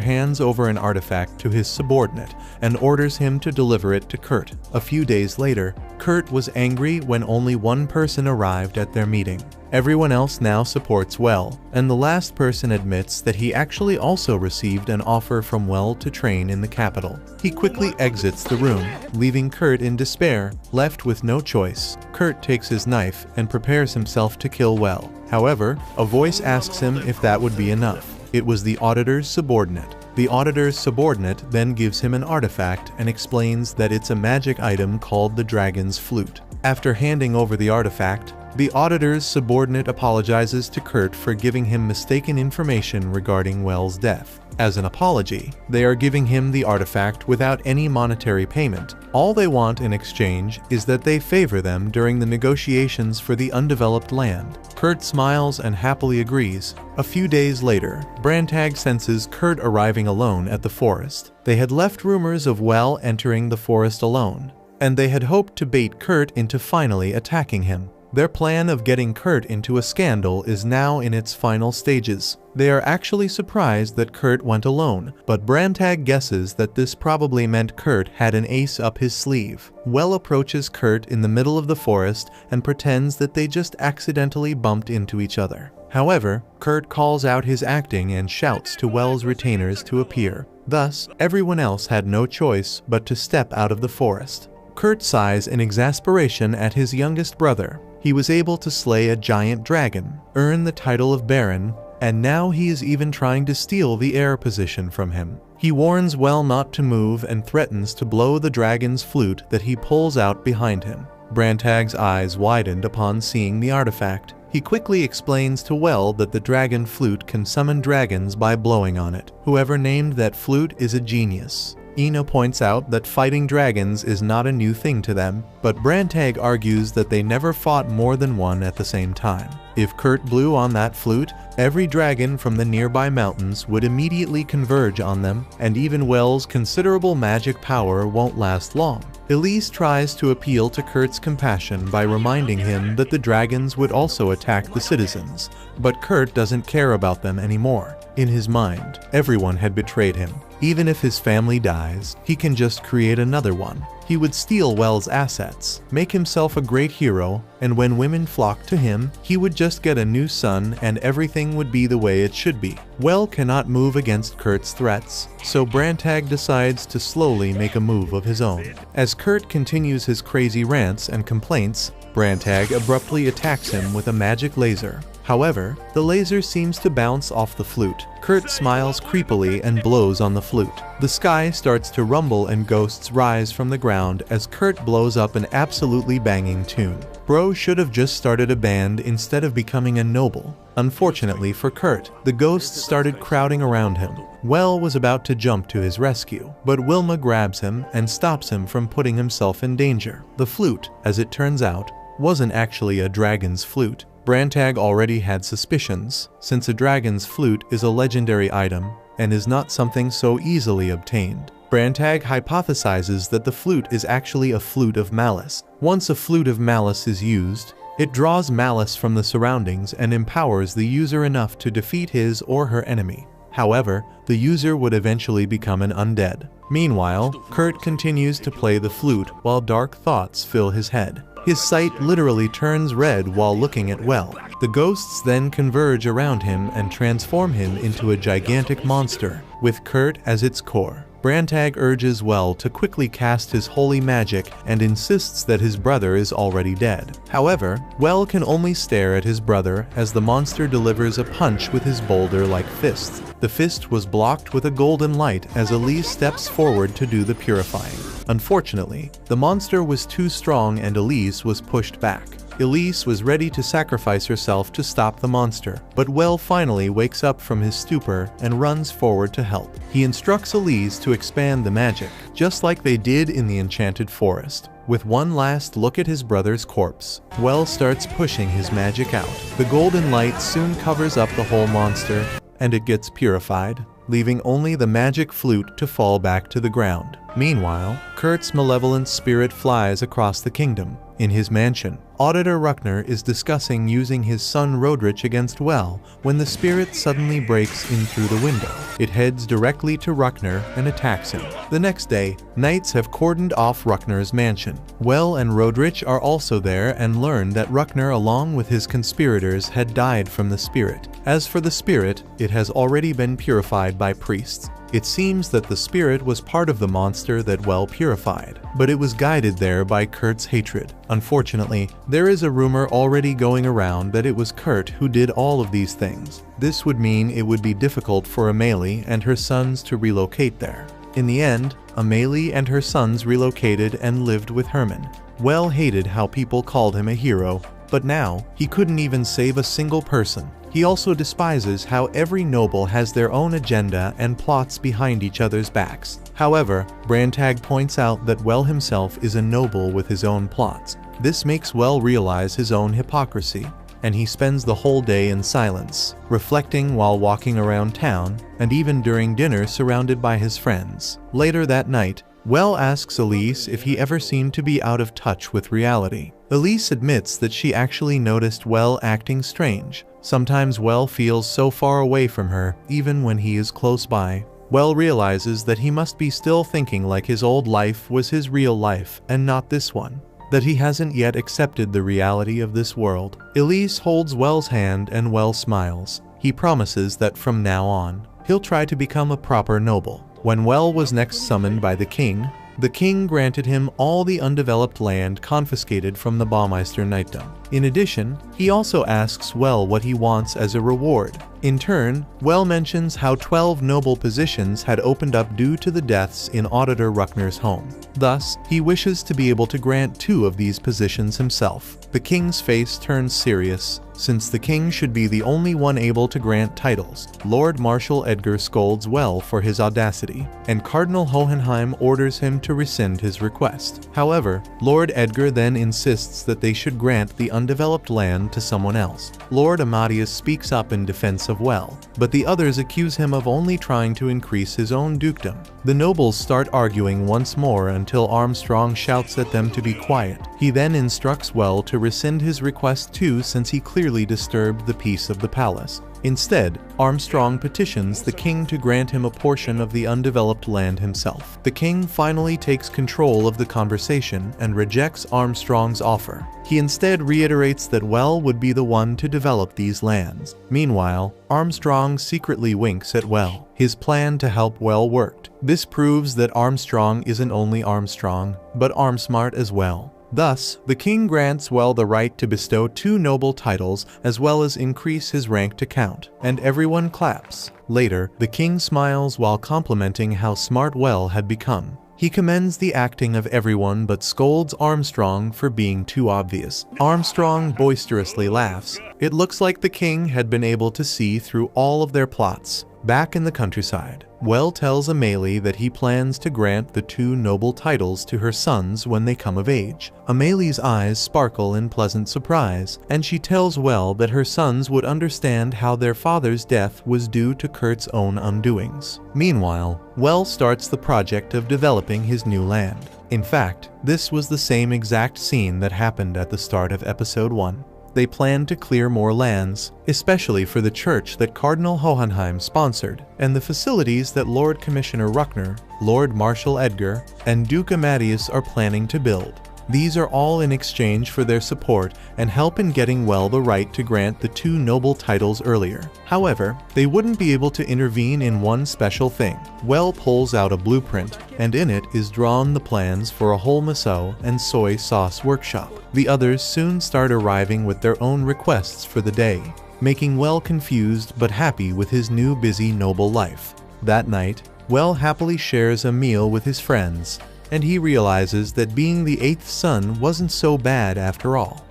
hands over an artifact to his subordinate and orders him to deliver it to Kurt. A few days later, Kurt was angry when only one person arrived at their meeting. Everyone else now supports Well, and the last person admits that he actually also received an offer from Well to train in the capital. He quickly exits the room, leaving Kurt in despair. Left with no choice, Kurt takes his knife and prepares himself to kill Well. However, a voice asks him if that would be enough. It was the auditor's subordinate. The auditor's subordinate then gives him an artifact and explains that it's a magic item called the Dragon's Flute. After handing over the artifact, the auditor's subordinate apologizes to Kurt for giving him mistaken information regarding Well's death. As an apology, they are giving him the artifact without any monetary payment. All they want in exchange is that they favor them during the negotiations for the undeveloped land. Kurt smiles and happily agrees. A few days later, Brantag senses Kurt arriving alone at the forest. They had left rumors of Well entering the forest alone, and they had hoped to bait Kurt into finally attacking him. Their plan of getting Kurt into a scandal is now in its final stages. They are actually surprised that Kurt went alone, but Brantag guesses that this probably meant Kurt had an ace up his sleeve. Well approaches Kurt in the middle of the forest and pretends that they just accidentally bumped into each other. However, Kurt calls out his acting and shouts to Well's retainers to appear. Thus, everyone else had no choice but to step out of the forest. Kurt sighs in exasperation at his youngest brother. He was able to slay a giant dragon, earn the title of Baron, and now he is even trying to steal the heir position from him. He warns Well not to move and threatens to blow the dragon's flute that he pulls out behind him. Brantag's eyes widened upon seeing the artifact. He quickly explains to Well that the dragon flute can summon dragons by blowing on it. Whoever named that flute is a genius. Ino points out that fighting dragons is not a new thing to them, but Brantag argues that they never fought more than one at the same time. If Kurt blew on that flute, every dragon from the nearby mountains would immediately converge on them, and even Well's considerable magic power won't last long. Elise tries to appeal to Kurt's compassion by reminding him that the dragons would also attack the citizens, but Kurt doesn't care about them anymore. In his mind, everyone had betrayed him. Even if his family dies, he can just create another one. He would steal Well's assets, make himself a great hero, and when women flocked to him, he would just get a new son and everything would be the way it should be. Well cannot move against Kurt's threats, so Brantag decides to slowly make a move of his own. As Kurt continues his crazy rants and complaints, Brantag abruptly attacks him with a magic laser. However, the laser seems to bounce off the flute. Kurt smiles creepily and blows on the flute. The sky starts to rumble and ghosts rise from the ground as Kurt blows up an absolutely banging tune. Bro should have just started a band instead of becoming a noble. Unfortunately for Kurt, the ghosts started crowding around him. Well was about to jump to his rescue, but Wilma grabs him and stops him from putting himself in danger. The flute, as it turns out, wasn't actually a dragon's flute. Brantag already had suspicions, since a dragon's flute is a legendary item and is not something so easily obtained. Brantag hypothesizes that the flute is actually a flute of malice. Once a flute of malice is used, it draws malice from the surroundings and empowers the user enough to defeat his or her enemy. However, the user would eventually become an undead. Meanwhile, Kurt continues to play the flute while dark thoughts fill his head. His sight literally turns red while looking at Well. The ghosts then converge around him and transform him into a gigantic monster, with Kurt as its core. Brantag urges Well to quickly cast his holy magic and insists that his brother is already dead. However, Well can only stare at his brother as the monster delivers a punch with his boulder-like fist. The fist was blocked with a golden light as Elise steps forward to do the purifying. Unfortunately, the monster was too strong and Elise was pushed back. Elise was ready to sacrifice herself to stop the monster, but Well finally wakes up from his stupor and runs forward to help. He instructs Elise to expand the magic, just like they did in the enchanted forest. With one last look at his brother's corpse, Well starts pushing his magic out. The golden light soon covers up the whole monster, and it gets purified, leaving only the magic flute to fall back to the ground. Meanwhile, Kurt's malevolent spirit flies across the kingdom. In his mansion, Auditor Ruckner is discussing using his son Rodrich against Well when the spirit suddenly breaks in through the window. It heads directly to Ruckner and attacks him. The next day, knights have cordoned off Ruckner's mansion. Well and Rodrich are also there and learn that Ruckner along with his conspirators had died from the spirit. As for the spirit, it has already been purified by priests. It seems that the spirit was part of the monster that Well purified, but it was guided there by Kurt's hatred. Unfortunately, there is a rumor already going around that it was Kurt who did all of these things. This would mean it would be difficult for Amelie and her sons to relocate there. In the end, Amelie and her sons relocated and lived with Herman. Well hated how people called him a hero, but now he couldn't even save a single person. He also despises how every noble has their own agenda and plots behind each other's backs. However, Brantag points out that Well himself is a noble with his own plots. This makes Well realize his own hypocrisy, and he spends the whole day in silence, reflecting while walking around town, and even during dinner surrounded by his friends. Later that night, Well asks Elise if he ever seemed to be out of touch with reality. Elise admits that she actually noticed Well acting strange. Sometimes Well feels so far away from her, even when he is close by. Well realizes that he must be still thinking like his old life was his real life and not this one. That he hasn't yet accepted the reality of this world. Elise holds Well's hand and Well smiles. He promises that from now on, he'll try to become a proper noble. When Well was next summoned by the king granted him all the undeveloped land confiscated from the Baumeister knightdom. In addition, he also asks Well what he wants as a reward. In turn, Well mentions how 12 noble positions had opened up due to the deaths in Auditor Ruckner's home. Thus, he wishes to be able to grant 2 of these positions himself. The king's face turns serious, since the king should be the only one able to grant titles. Lord Marshal Edgar scolds Well for his audacity, and Cardinal Hohenheim orders him to rescind his request. However, Lord Edgar then insists that they should grant the undeveloped land to someone else. Lord Amadeus speaks up in defense of Well, but the others accuse him of only trying to increase his own dukedom. The nobles start arguing once more until Armstrong shouts at them to be quiet. He then instructs Well to rescind his request too, since he clearly disturbed the peace of the palace. Instead, Armstrong petitions the king to grant him a portion of the undeveloped land himself. The king finally takes control of the conversation and rejects Armstrong's offer. He instead reiterates that Well would be the one to develop these lands. Meanwhile, Armstrong secretly winks at Well. His plan to help Well worked. This proves that Armstrong isn't only Armstrong, but Armsmart as well. Thus, the king grants Well the right to bestow 2 noble titles as well as increase his rank to count, and everyone claps. Later, the king smiles while complimenting how smart Well had become. He commends the acting of everyone but scolds Armstrong for being too obvious. Armstrong boisterously laughs. It looks like the king had been able to see through all of their plots. Back in the countryside, Well tells Amalie that he plans to grant the 2 noble titles to her sons when they come of age. Amalie's eyes sparkle in pleasant surprise, and she tells Well that her sons would understand how their father's death was due to Kurt's own undoings. Meanwhile, Well starts the project of developing his new land. In fact, this was the same exact scene that happened at the start of episode 1. They planned to clear more lands, especially for the church that Cardinal Hohenheim sponsored, and the facilities that Lord Commissioner Ruckner, Lord Marshal Edgar, and Duke Amadeus are planning to build. These are all in exchange for their support and help in getting Well the right to grant the 2 noble titles earlier. However, they wouldn't be able to intervene in one special thing. Well pulls out a blueprint, and in it is drawn the plans for a whole miso and soy sauce workshop. The others soon start arriving with their own requests for the day, making Well confused but happy with his new busy noble life. That night, Well happily shares a meal with his friends, and he realizes that being the 8th son wasn't so bad after all.